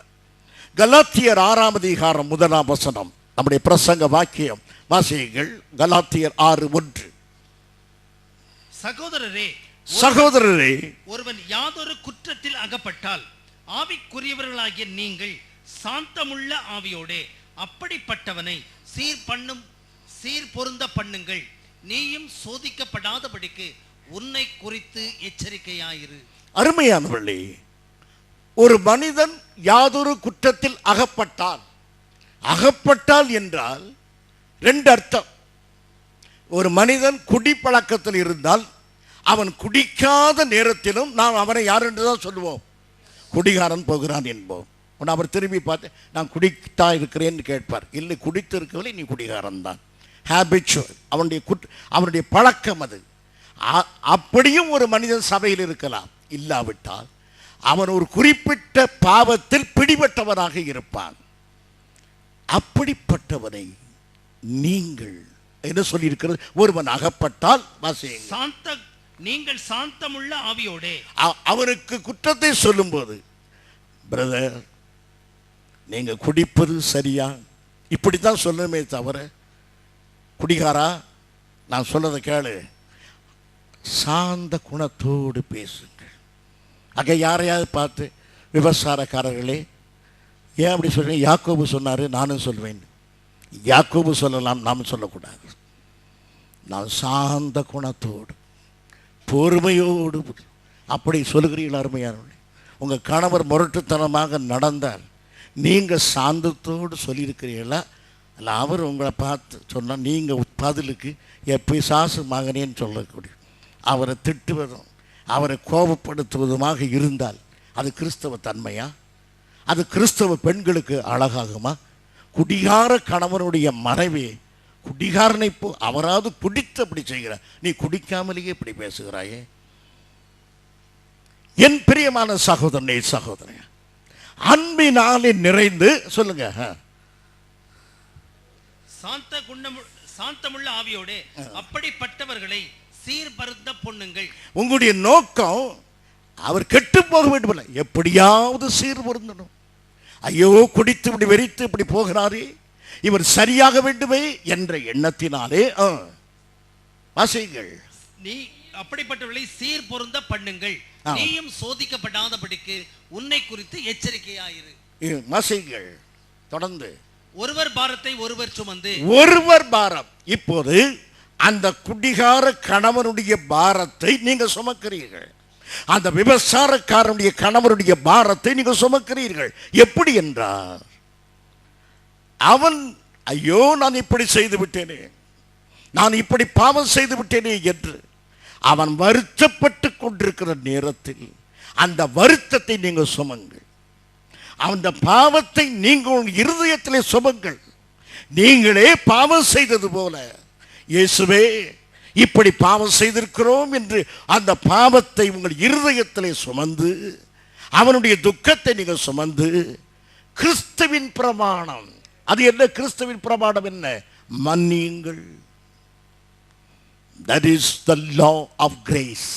கலாத்தியர் 6ஆம் அதிகாரம் 1ஆம் வசனம் நம்முடைய பிரசங்க வாக்கியம் வாசியுங்கள். கலாத்தியர் 6:1. சகோதரரே,
ஒருவன் யாதொரு குற்றத்தில் அகப்பட்டால் ஆவிக்குரியவர்களாகிய நீங்கள் சாந்தமுள்ள ஆவியோடே அப்படிப்பட்டவனை சீர் பொருந்த பண்ணுங்கள். நீயும் சோதிக்கப்படாதபடிக்கு உன்னை குறித்து எச்சரிக்கையாயிரு.
அருமையானவர்களே, ஒரு மனிதன் யாதொரு குற்றத்தில் அகப்பட்டால் என்றால் ரெண்டு அர்த்தம். ஒரு மனிதன் குடிப்பழக்கத்தில் இருந்தால் அவன் குடிக்காத நேரத்திலும் நாம் அவனை யார் என்று தான் சொல்லுவோம், குடிகாரன் போகிறான் என்போம். அவர் திரும்பி பார்த்து நான் குடித்தா இருக்கிறேன்னு கேட்பார். இல்லை, குடித்து இருக்கவில்லை, நீ குடிகாரன் தான். ஹேபிச்சுவல், அவனுடைய பழக்கம் அது. அப்படியும் ஒரு மனிதன் சபையில் இருக்கலாம். இல்லாவிட்டால் அவன் ஒரு குறிப்பிட்ட பாவத்தில் பிடிபட்டவனாக இருப்பான். அப்படிப்பட்டவனை நீங்கள் என்ன சொல்லி இருக்கிறது? ஒருவன் அகப்பட்டால்
நீங்கள் சாந்தமுள்ள ஆவியோடே.
அவனுக்கு குற்றத்தை சொல்லும்போது, பிரதர் நீங்க குடிப்பது சரியா, இப்படித்தான் சொல்லணுமே தவிர, குடிகாரா நான் சொன்னதை கேளு, சாந்த குணத்தோடு பேசுங்கள். அங்கே யாரையாவது பார்த்து, விபச்சாரக்காரர்களே ஏன் அப்படி சொல்றீங்க? யாக்கோபு சொன்னாரு, நானும் சொல்வேன். யாக்கோபு சொல்லலாம், நாம் சொல்லக்கூடாது. நான் சாந்த குணத்தோடு பொறுமையோடு அப்படி சொல்லுகிறீர்கள். அருமையானவர்களே, உங்கள் கணவர் முரட்டுத்தனமாக நடந்தால் நீங்கள் சாந்தத்தோடு சொல்லியிருக்கிறீர்களா? இல்லை அவர் உங்களை பார்த்து சொன்னால் நீங்கள் பதிலுக்கு எப்போ சாசு மகனேன்னு சொல்லக்கூடிய அவரை திட்டுவதும் அவரை கோபப்படுத்துவதுமாக இருந்தால் அது கிறிஸ்தவ தன்மையா? அது கிறிஸ்தவ பெண்களுக்கு அழகாகுமா? குடிகார கணவனுடைய மனைவி குடிகாரனை அவராவது குடித்து அப்படி செய்கிறார், நீ குடிக்காமலேயே இப்படி பேசுகிறாயே. என் பிரியமான சகோதரனே சகோதரன், அன்பினாலே நிறைந்து சொல்லுங்க,
சாந்தமுள்ள ஆவியோடு அப்படிப்பட்டவர்களை சீர்பருத்த பொண்ணுங்கள்.
உங்களுடைய நோக்கம் அவர் கெட்டு போக வேண்டும் இல்லை, எப்படியாவது சீர் பொருந்தணும். ஐயோ குடித்து இப்படி வெறித்து இப்படி போகிறாரே, இவர் சரியாக வேண்டுமே என்ற எண்ணத்தினாலே வாசியுங்கள்.
நீ அப்படிப்பட்டவர்களை சீர் பொருந்த பண்ணுங்கள், நீயும் சோதிக்கப்படாதபடிக்கு உன்னை குறித்து எச்சரிக்கையாயிரு.
வாசியுங்கள் தொடர்ந்து.
ஒருவர் பாரத்தை ஒருவர் சுமந்து.
ஒருவர் பாரம். இப்போது அந்த குடிகார கணவனுடைய பாரத்தை நீங்க சுமக்கிறீர்கள், அந்த விபச்சாரக்காரனுடைய கணவனுடைய பாரத்தை நீங்கள் சுமக்கிறீர்கள். எப்படி என்றார், அவன் ஐயோ நான் இப்படி செய்து விட்டேனே, நான் இப்படி பாவம் செய்து விட்டேனே என்று அவன் வருத்தப்பட்டு கொண்டிருக்கிற நேரத்தில் அந்த வருத்தத்தை நீங்கள் சுமங்கள், அந்த பாவத்தை நீங்கள் இருதயத்திலே சுமங்கள். நீங்களே பாவம் செய்தது போல, இயேசுவே இப்படி பாவம் செய்திருக்கிறோம் என்று அந்த பாவத்தை உங்கள் இருதயத்திலே சுமந்து, அவனுடைய துக்கத்தை நீங்கள் சுமந்து, கிறிஸ்துவின் பிரமாணம் அது என்ன? கிறிஸ்துவின் பிரமாணம் என்ன? மன்னியுங்கள். that is the law of grace.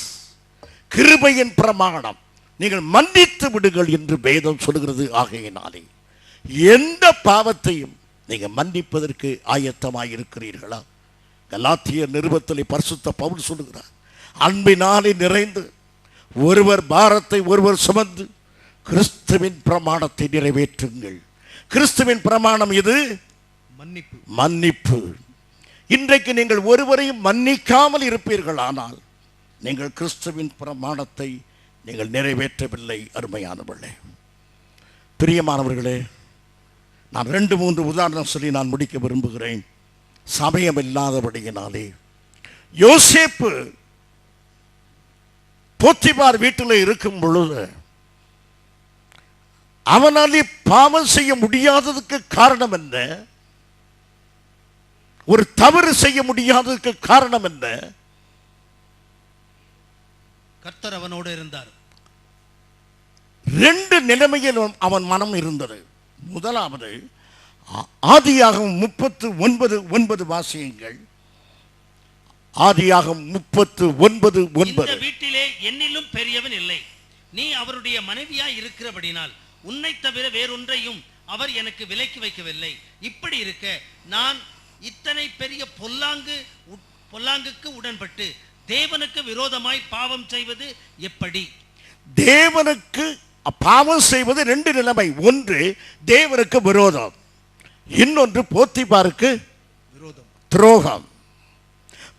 கிருபையின் பிரமாணம், நீங்கள் மன்னித்து விடுங்கள் என்று வேதம் சொல்கிறது. ஆகையினாலே எந்த பாவத்தையும் நீங்கள் மன்னிப்பதற்கு ஆயத்தமாக இருக்கிறீர்களா? கலாத்தியர் நிருபத்திலே பரிசுத்த பவுல் சொல்லுகிறார், அன்பினாலே நிறைந்து ஒருவர் பாரத்தை ஒருவர் சுமந்து கிறிஸ்துவின் பிரமாணத்தை நிறைவேற்றுங்கள். கிறிஸ்துவின் பிரமாணம் இது
மன்னிப்பு.
மன்னிப்பு. இன்றைக்கு நீங்கள் ஒருவரையும் மன்னிக்காமல் இருப்பீர்கள், ஆனால் நீங்கள் கிறிஸ்துவின் பிரமாணத்தை நீங்கள் நிறைவேற்றவில்லை. அருமையானவர்களே, பிரியமானவர்களே, நான் 2-3 உதாரணம் சொல்லி நான் முடிக்க விரும்புகிறேன். சமயம் இல்லாதபடியினாலே யோசேப்பு போத்திபார் வீட்டில் இருக்கும் பொழுது அவனாலே பாவம் செய்ய முடியாததுக்கு காரணம் என்ன? ஒரு தவறு செய்ய முடியாததுக்கு காரணம் என்ன?
கர்த்தர் அவனோடு இருந்தார்.
2 நிலைமையில் அவன் மனம் இருந்தது. முதலாவது, ஆதியாகமம் 39:9 வாசியுங்கள். ஆதியாகமம் 39:9.
இந்த வீட்டிலே என்னிலும் பெரியவன் இல்லை, நீ அவருடைய மனைவியாய் இருக்கிறபடினால் உன்னை தவிர வேறொன்றையும் அவர் எனக்கு விலக்கி வைக்கவில்லை. இப்படி இருக்க நான் இத்தனை பெரிய பொல்லாங்குக்கு உடன்பட்டு தேவனுக்கு விரோதமாய் பாவம் செய்வது எப்படி?
தேவனுக்கு பாவம் செய்வது 2 நிலைமை. ஒன்று தேவனுக்கு விரோதம், இன்னொன்று போத்திபாருக்கு துரோகம்.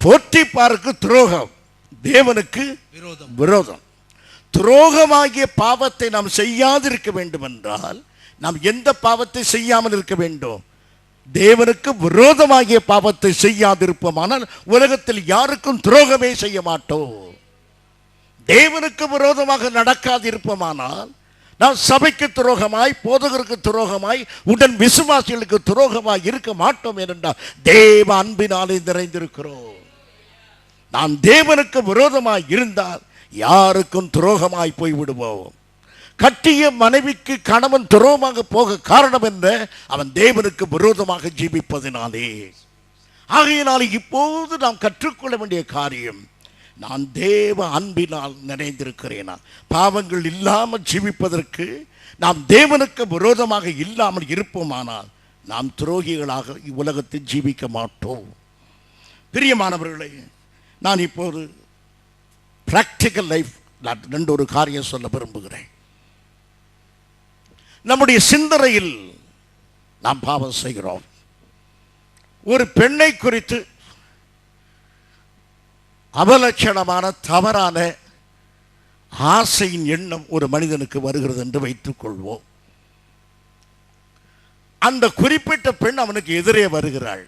போத்திபாருக்கு துரோகம், தேவனுக்கு விரோதம். துரோகமாகிய பாவத்தை நாம் செய்யாதிருக்க வேண்டும் என்றால் நாம் எந்த பாவத்தை செய்யாமல் இருக்க வேண்டும்? தேவனுக்கு விரோதமாகிய பாவத்தை செய்யாதிருப்போமானால் உலகத்தில் யாருக்கும் துரோகமே செய்ய மாட்டோம். தேவனுக்கு விரோதமாக நடக்காதிருப்போமானால் நாம் சபைக்கு துரோகமாய், போதகருக்கு துரோகமாய், உடன் விசுவாசிகளுக்கு துரோகமாய் இருக்க மாட்டோம். என்றால் தேவ அன்பினாலே நிறைந்திருக்கிறோம். நாம் தேவனுக்கு விரோதமாய் இருந்தால் யாருக்கும் துரோகமாய் போய்விடுவோம். கட்டிய மனைவிக்கு கணவன் துரோகமாக போக காரணம் என்ன? அவன் தேவனுக்கு விரோதமாக ஜீவிப்பதினாலே. ஆகையினாலே இப்போது நாம் கற்றுக்கொள்ள வேண்டிய காரியம், நான் தேவ அன்பினால் நிறைந்திருக்கிறேனா? பாவங்கள் இல்லாமல் ஜீவிப்பதற்கு நாம் தேவனுக்கு விரோதமாக இல்லாமல் இருப்போமானால் நாம் துரோகிகளாக இவ்வுலகத்தில் ஜீவிக்க மாட்டோம். பிரியமானவர்களே, நான் இப்போது பிராக்டிக்கல் லைஃப் 2 காரியம் சொல்ல விரும்புகிறேன். நம்முடைய சிந்தனையில் நாம் பாவம் செய்கிறோம். ஒரு பெண்ணை குறித்து அவலட்சணமான தவறான ஆசையின் எண்ணம் ஒரு மனிதனுக்கு வருகிறது என்று வைத்துக் கொள்வோம். அந்த குறிப்பிட்ட பெண் அவனுக்கு எதிரே வருகிறாள்.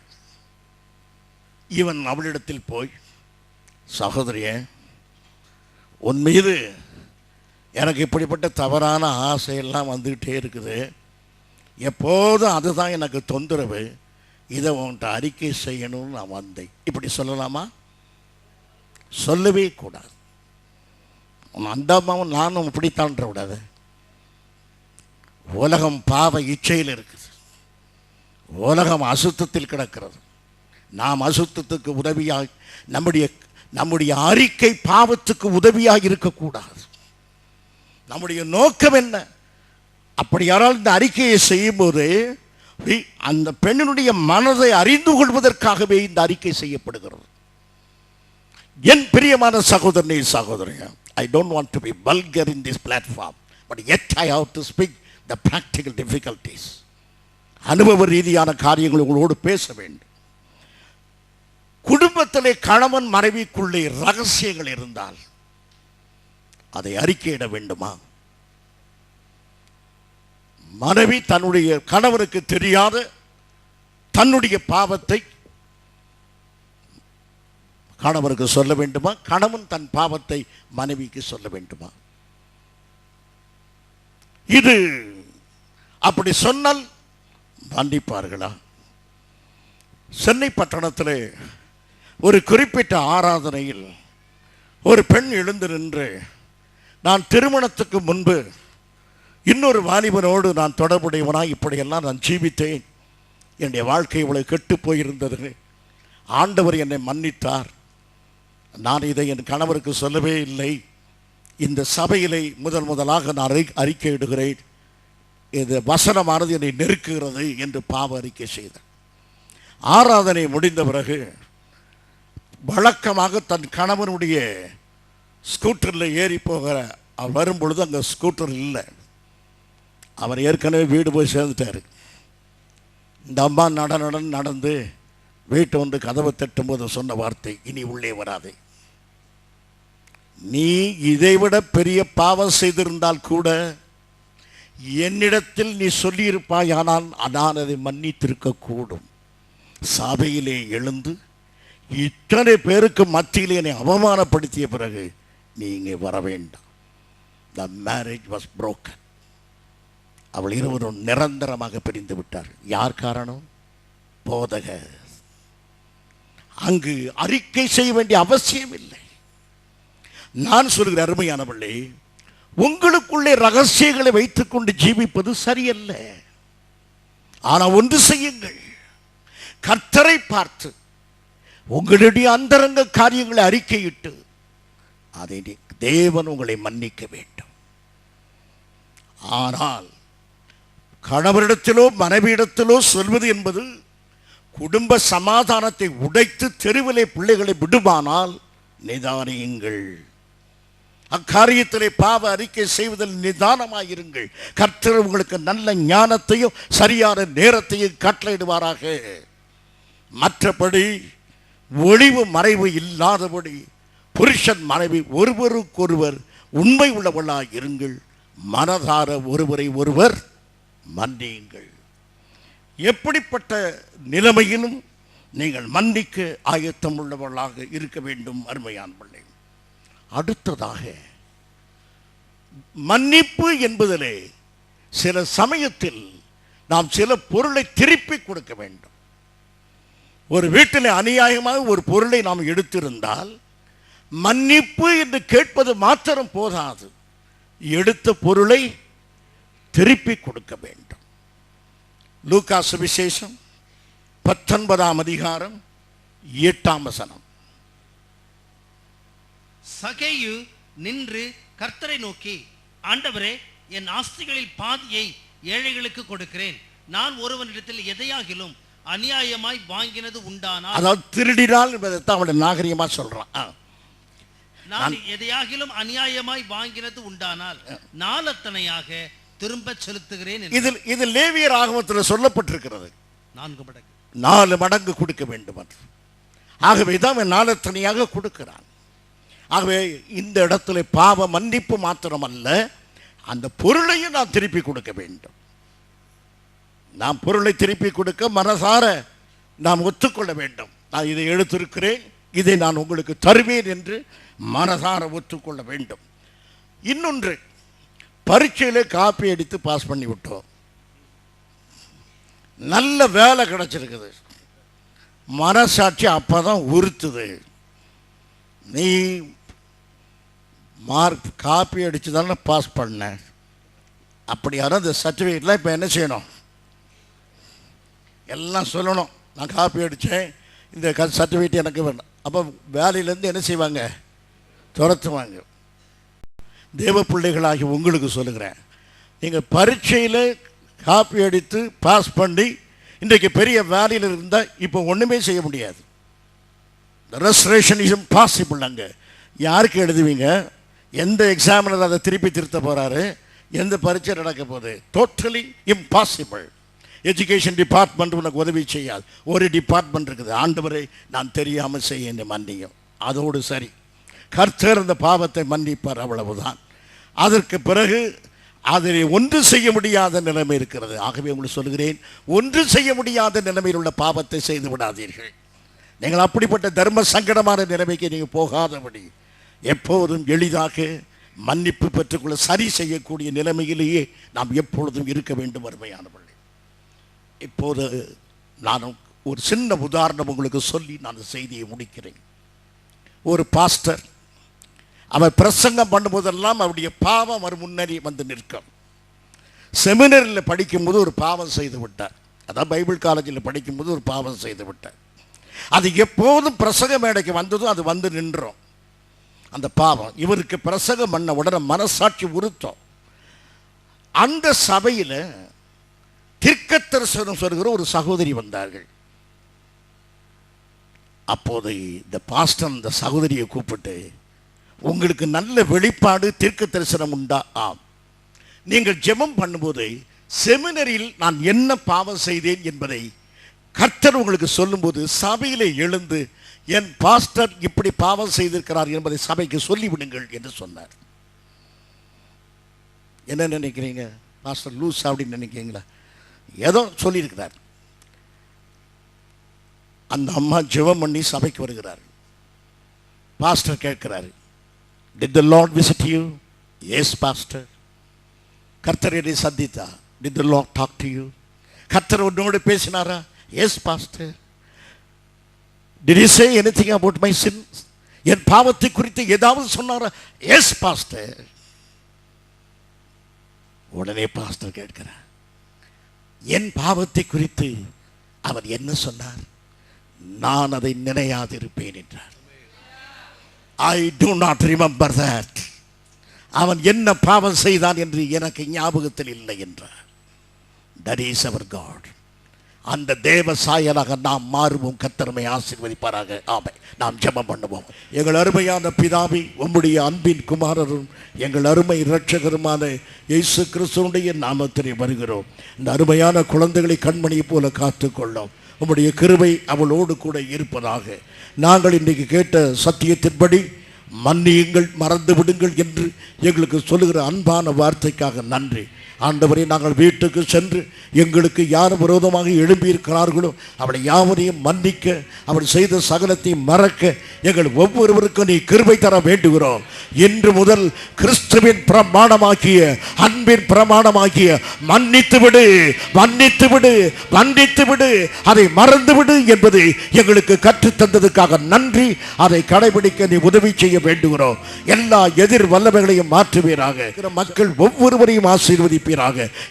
இவன் அவளிடத்தில் போய், சகோதரியே, உன் மீது எனக்கு இப்படிப்பட்ட தவறான ஆசையெல்லாம் வந்துக்கிட்டே இருக்குது, எப்போதும் அதுதான் எனக்கு தொந்தரவு, இதை உன்கிட்ட அறிக்கை செய்யணும்னு நான் வந்தேன். இப்படி சொல்லலாமா? சொல்லவே கூடாது. அந்த அம்மாவும் நானும் இப்படித்தான்ற விடாது. உலகம் பாவ இச்சையில் இருக்குது, உலகம் அசுத்தத்தில் கிடக்கிறது. நாம் அசுத்தத்துக்கு உதவியாக, நம்முடைய அறிக்கை பாவத்துக்கு உதவியாக இருக்கக்கூடாது. நம்முடைய நோக்கம் என்ன? அப்படி யாரால் இந்த அறிக்கையை செய்யும்போது அந்த பெண்ணினுடைய மனதை அறிந்து கொள்வதற்காகவே இந்த அறிக்கை செய்யப்படுகிறது. என் பிரியமான சகோதரனே சகோதரன், I don't want to be vulgar in this platform, but yet I have to speak the practical difficulties. அனுபவ ரீதியான காரியங்கள் உங்களோடு பேச வேண்டும். குடும்பத்திலே கணவன் மனைவிக்குள்ளே ரகசியங்கள் இருந்தால் அதை அறிக்கையிட வேண்டுமா? மனைவி தன்னுடைய கணவனுக்கு தெரியாத தன்னுடைய பாவத்தை கணவனுக்கு சொல்ல வேண்டுமா? கணவன் தன் பாவத்தை மனைவிக்கு சொல்ல வேண்டுமா? இது அப்படி சொன்னால் மன்னிப்பார்களா? சென்னை பட்டணத்தில் ஒரு குறிப்பிட்ட ஆராதனையில் ஒரு பெண் எழுந்து நின்று, நான் திருமணத்துக்கு முன்பு இன்னொரு வாலிபனோடு நான் தொடர்புடையவனாய் இப்படியெல்லாம் நான் ஜீவித்தேன், என்னுடைய வாழ்க்கை இவ்வளவு கெட்டு போயிருந்தது, ஆண்டவர் என்னை மன்னித்தார், நான் இதை என் கணவருக்கு சொல்லவே இல்லை, இந்த சபையிலே முதலாக நான் அறிக்கையிடுகிறேன், இது வசனமானது என்னை நெருக்குகிறது என்று பாவ அறிக்கை செய்தார். ஆராதனை முடிந்த பிறகு வழக்கமாக தன் கணவனுடைய ஸ்கூட்டரில் ஏறி போகிற அவர் வரும்பொழுது அங்கே ஸ்கூட்டர் இல்லை, அவர் ஏற்கனவே வீடு போய் சேர்ந்துட்டார். இந்த அம்மா நடந்து வீட்டை வந்து கதவை தட்டும்போது சொன்ன வார்த்தை, இனி உள்ளே வராதே, நீ இதைவிட பெரிய பாவம் செய்திருந்தால் கூட என்னிடத்தில் நீ சொல்லியிருப்பாய், ஆனால் நான் அதை மன்னித்திருக்கக்கூடும். சபையிலே எழுந்து இத்தனை பேருக்கு மத்தியிலே என்னை அவமானப்படுத்திய பிறகு நீ இங்கே வர வேண்டாம். The marriage was broken. அவள் இருவரும் நிரந்தரமாக பிரிந்து விட்டார். யார் காரணம்? போதகர். அங்கு அறிக்கை செய்ய வேண்டிய அவசியம் இல்லை. நான் சொல்கிற அருமையானவர்களே, உங்களுக்குள்ளே ரகசியங்களை வைத்துக்கொண்டு ஜீவிப்பது சரியல்ல. ஆனால் ஒன்று செய்யுங்கள், கர்த்தரை பார்த்து உங்களுடைய அந்தரங்க காரியங்களை அறிக்கையிட்டு அதை தேவன் உங்களை மன்னிக்க வேண்டும். ஆனால் கணவரிடத்திலோ மனைவியிடத்திலோ சொல்வது என்பது குடும்ப சமாதானத்தை உடைத்து தெருவிலே பிள்ளைகளை விடுமானால் நிதானியுங்கள். அக்காரியத்திலே பாவ அறிக்கை செய்வதில் நிதானமாயிருங்கள். கர்த்தர் உங்களுக்கு நல்ல ஞானத்தையும் சரியான நேரத்தையும் கட்டளையிடுவாராக. மற்றபடி ஒளிவு மறைவு இல்லாதபடி புருஷன் மனைவி ஒருவருக்கொருவர் உண்மை உள்ளவர்களாய் இருங்கள். மனதார ஒருவரை ஒருவர் மன்னியுங்கள். எப்படிப்பட்ட நிலைமையிலும் நீங்கள் மன்னிக்க ஆயத்தம் உள்ளவர்களாக இருக்க வேண்டும். அருமையானவர்களே, அடுத்ததாக மன்னிப்பு என்பதிலே சில சமயத்தில் நாம் சில பொருளை திருப்பி கொடுக்க வேண்டும். ஒரு வீட்டில் அநியாயமாக ஒரு பொருளை நாம் எடுத்திருந்தால் மன்னிப்பு என்று கேட்பது மாத்திரம் போதாது, எடுத்த பொருளை திருப்பி கொடுக்க வேண்டும். லூக்கா சுவிசேஷம் 19ஆம் அதிகாரம் 8ஆம் வசனம்.
சகேயு நின்று கர்த்தரை நோக்கி, ஆண்டவரே, என் ஆஸ்திகளில் பாதியை ஏழைகளுக்கு கொடுக்கிறேன். நான் ஒருவனிடத்தில் எதையாகிலும் அநியாயமாய் வாங்கினது உண்டானால்,
அதாவது திருடினால் என்பதைத்தான் அவன் நாகரிகமா சொல்றான்.
நான் எதையாகிலும் அநியாயமாய் வாங்கினது உண்டானால் நாலத்தனையாக திரும்ப செலுத்துகிறேன்.
இது லேவியர் ஆகமத்தில் சொல்லப்பட்டிருக்கிறது.
4
மடங்கு கொடுக்க வேண்டும் என்று. ஆகவே தான் அவன் நாலத்தனையாக கொடுக்கிறான். ஆகவே இந்த இடத்துல பாவ மன்னிப்பு மாத்திரமல்ல, அந்த பொருளையும் நாம் திருப்பி கொடுக்க வேண்டும். நாம் பொருளை திருப்பி கொடுக்க மனசார நாம் ஒத்துக்கொள்ள வேண்டும். நான் இதை எடுத்திருக்கிறேன், இதை நான் உங்களுக்கு தருவேன் என்று மனதார ஒத்துக்கொள்ள வேண்டும். இன்னொன்று, பரீட்சையிலே காப்பி அடித்து பாஸ் பண்ணி விட்டோம், நல்ல வேலை கிடைச்சிருக்குது, மனசாட்சி அப்பதான் உறுத்துது. நீ மார்க் காப்பி அடித்து தானே பாஸ் பண்ண, அப்படியான இந்த சர்டிஃபிகேட்லாம் இப்போ என்ன செய்யணும்? எல்லாம் சொல்லணும், நான் காப்பி அடித்தேன், இந்த சர்டிஃபிகேட் எனக்கு வேணும். அப்போ வேலையிலேருந்து என்ன செய்வாங்க? துரத்துவாங்க. தேவ பிள்ளைகளாகி உங்களுக்கு சொல்லுகிறேன், நீங்கள் பரீட்சையில் காப்பி அடித்து பாஸ் பண்ணி இன்றைக்கு பெரிய வேலையில் இருந்தால் இப்போ ஒன்றுமே செய்ய முடியாது. Restoration is impossible. அங்கே யாருக்கு எழுதுவீங்க? எந்த எக்ஸாமினர் அதை திருப்பி திருத்த போகிறாரு? எந்த பரீட்சை நடக்க போகுது? Totally impossible. எஜுகேஷன் டிபார்ட்மெண்ட் உனக்கு உதவி செய்யாது. ஒரு டிபார்ட்மெண்ட் இருக்குது, ஆண்டவரை நான் தெரியாமல் செய்ய என்னை மன்னியும். அதோடு சரி, கர்த்தர் அந்த பாவத்தை மன்னிப்பார், அவ்வளவுதான். அதற்கு பிறகு அதை ஒன்று செய்ய முடியாத நிலைமை இருக்கிறது. ஆகவே உங்களுக்கு சொல்லுகிறேன், ஒன்று செய்ய முடியாத நிலைமையில் உள்ள பாவத்தை செய்து விடாதீர்கள். நீங்கள் அப்படிப்பட்ட தர்ம சங்கடமான நிலைமைக்கு நீங்கள் போகாதபடி எப்போதும் எளிதாக மன்னிப்பு பெற்றுக்கொள்ள சரி செய்யக்கூடிய நிலைமையிலேயே நாம் எப்பொழுதும் இருக்க வேண்டும். அருமையானவர்களே, இப்போது நான் ஒரு சின்ன உதாரணம் உங்களுக்கு சொல்லி நான் செய்தியை முடிக்கிறேன். ஒரு பாஸ்டர், அவர் பிரசங்கம் பண்ணும்போதெல்லாம் அவருடைய பாவம் அவர் முன்னேறி வந்து நிற்கும். செமினரியில் படிக்கும்போது ஒரு பாவம் செய்து விட்டார். அதான் பைபிள் காலேஜில் படிக்கும்போது ஒரு பாவம் செய்து விட்டார். அது எப்போதும் பிரசங்க மேடைக்கு வந்ததும் அது வந்து நின்றோம். அந்த பாவம் இவருக்கு பிரசங்கம் பண்ண உடனே மனசாட்சி உறுத்தம். அந்த சபையில் தீர்க்கதரிசனம் சொல்கிற ஒரு சகோதரி வந்தார்கள். அப்போது இந்த பாஸ்டர் இந்த சகோதரியை கூப்பிட்டு, உங்களுக்கு நல்ல வெளிப்பாடு தீர்க்க தரிசனம் உண்டா? ஆம். நீங்கள் ஜெபம் பண்ணும்போது செமினரியில் நான் என்ன பாவம் செய்தேன் என்பதை கர்த்தர் உங்களுக்கு சொல்லும்போது சபையிலே எழுந்து என் பாஸ்டர் இப்படி பாவம் செய்திருக்கிறார் என்பதை சபைக்கு சொல்லிவிடுங்கள் என்று சொன்னார். என்ன நினைக்கிறீங்க? பாஸ்டர் லூஸ் அப்படின்னு நினைக்கிறீங்களா? ஏதோ சொல்லியிருக்கிறார். அந்த அம்மா ஜெபம் பண்ணி சபைக்கு வருகிறார். பாஸ்டர் கேட்கிறாரு, Did the Lord visit you? Yes, pastor. கர்த்தர் என்னை சந்தித்தா. Did the Lord talk to you? கர்த்தர் உன்னோடு பேசினாரா? Yes, pastor. Did he say anything about my sins? என் பாவத்தை குறித்து ஏதாவது சொன்னாரா? Yes, pastor. உடனே பாஸ்டர் கேட்கிறார், என் பாவத்தை குறித்து அவர் என்ன சொன்னார்? நான் அதை நினையாதிருப்பேன் என்றார். I do not remember that. அவன் என்ன பாவம் செய்தான் என்று எனக்கு ஞாபகத்தில் இல்லை என்றார். That is our God. அந்த தேவ சாயலாக நாம் மாறுவோம். கர்த்தரை ஆசீர்வதிப்பாராக. ஆமென். நாம் ஜெபம் பண்ணுவோம். எங்கள் அருமையான பிதாவே, உம்முடைய அன்பின் குமாரரும் எங்கள் அருமை இரட்சகருமான இயேசு கிறிஸ்துவுடைய நாமத்திலே வருகிறோம். இந்த அருமையான குழந்தைகளை கண்மணியை போல காத்துக்கொள்ளும். உம்முடைய கிருபை அவளோடு கூட இருப்பதாக. நாங்கள் இன்றைக்கு கேட்ட சத்தியத்தின்படி மன்னியுங்கள், மறந்து விடுங்கள் என்று எங்களுக்கு சொல்லுகிற அன்பான வார்த்தைக்காக நன்றி. ஆண்டவரே, நாங்கள் வீட்டுக்கு சென்று எங்களுக்கு யார் விரோதமாக எழும்பியிருக்கிறார்களோ அவளை யாவரையும் மன்னிக்க, அவள் செய்த சகலத்தையும் மறக்க எங்கள் ஒவ்வொருவருக்கும் நீ கிருபை தர வேண்டுகிறோம். இன்று முதல் கிறிஸ்துவின் பிரமாணமாக்கிய அன்பின் பிரமாணமாக்கிய மன்னித்து விடு, மன்னித்து விடு, மன்னித்து விடு, அதை மறந்து விடு என்பது எங்களுக்கு கற்றுத்தந்ததுக்காக நன்றி. அதை கடைபிடிக்க நீ உதவி செய்ய வேண்டுகிறோம். எல்லா எதிர் வல்லமைகளையும் மாற்றுவீராக. மக்கள் ஒவ்வொருவரையும் ஆசீர்வதி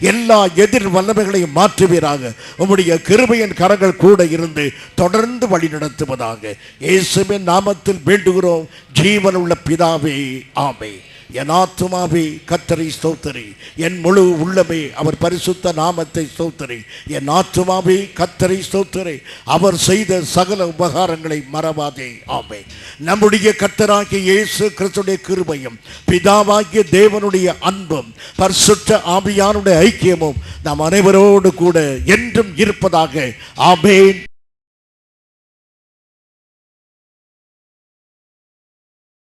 எல்லா எதிர் வல்லமைகளையும் மாற்றுவீராக. உம்முடைய கிருபையின் கரங்கள் கூட இருந்து தொடர்ந்து வழி நடத்துவதாக. இயேசுவின் நாமத்தில் வேண்டுகிறோம் ஜீவனுள்ள பிதாவே, ஆமென். என் ஆத்துமாவே கர்த்தரை ஸ்தோத்திரி, என் முழு உள்ளமே அவர் பரிசுத்த நாமத்தை ஸ்தோத்திரி. என் ஆத்துமாவே கர்த்தரை ஸ்தோத்திரி, அவர் செய்த சகல உபகாரங்களை மறவாதே. ஆமென். நம்முடைய கர்த்தராகிய இயேசு கிறிஸ்துவின் கிருபையும் பிதாவாகிய தேவனுடைய அன்பும் பரிசுத்த ஆவியானுடைய ஐக்கியமும் நாம் அனைவரோடு கூட என்றும் இருப்பதாக. ஆமென்.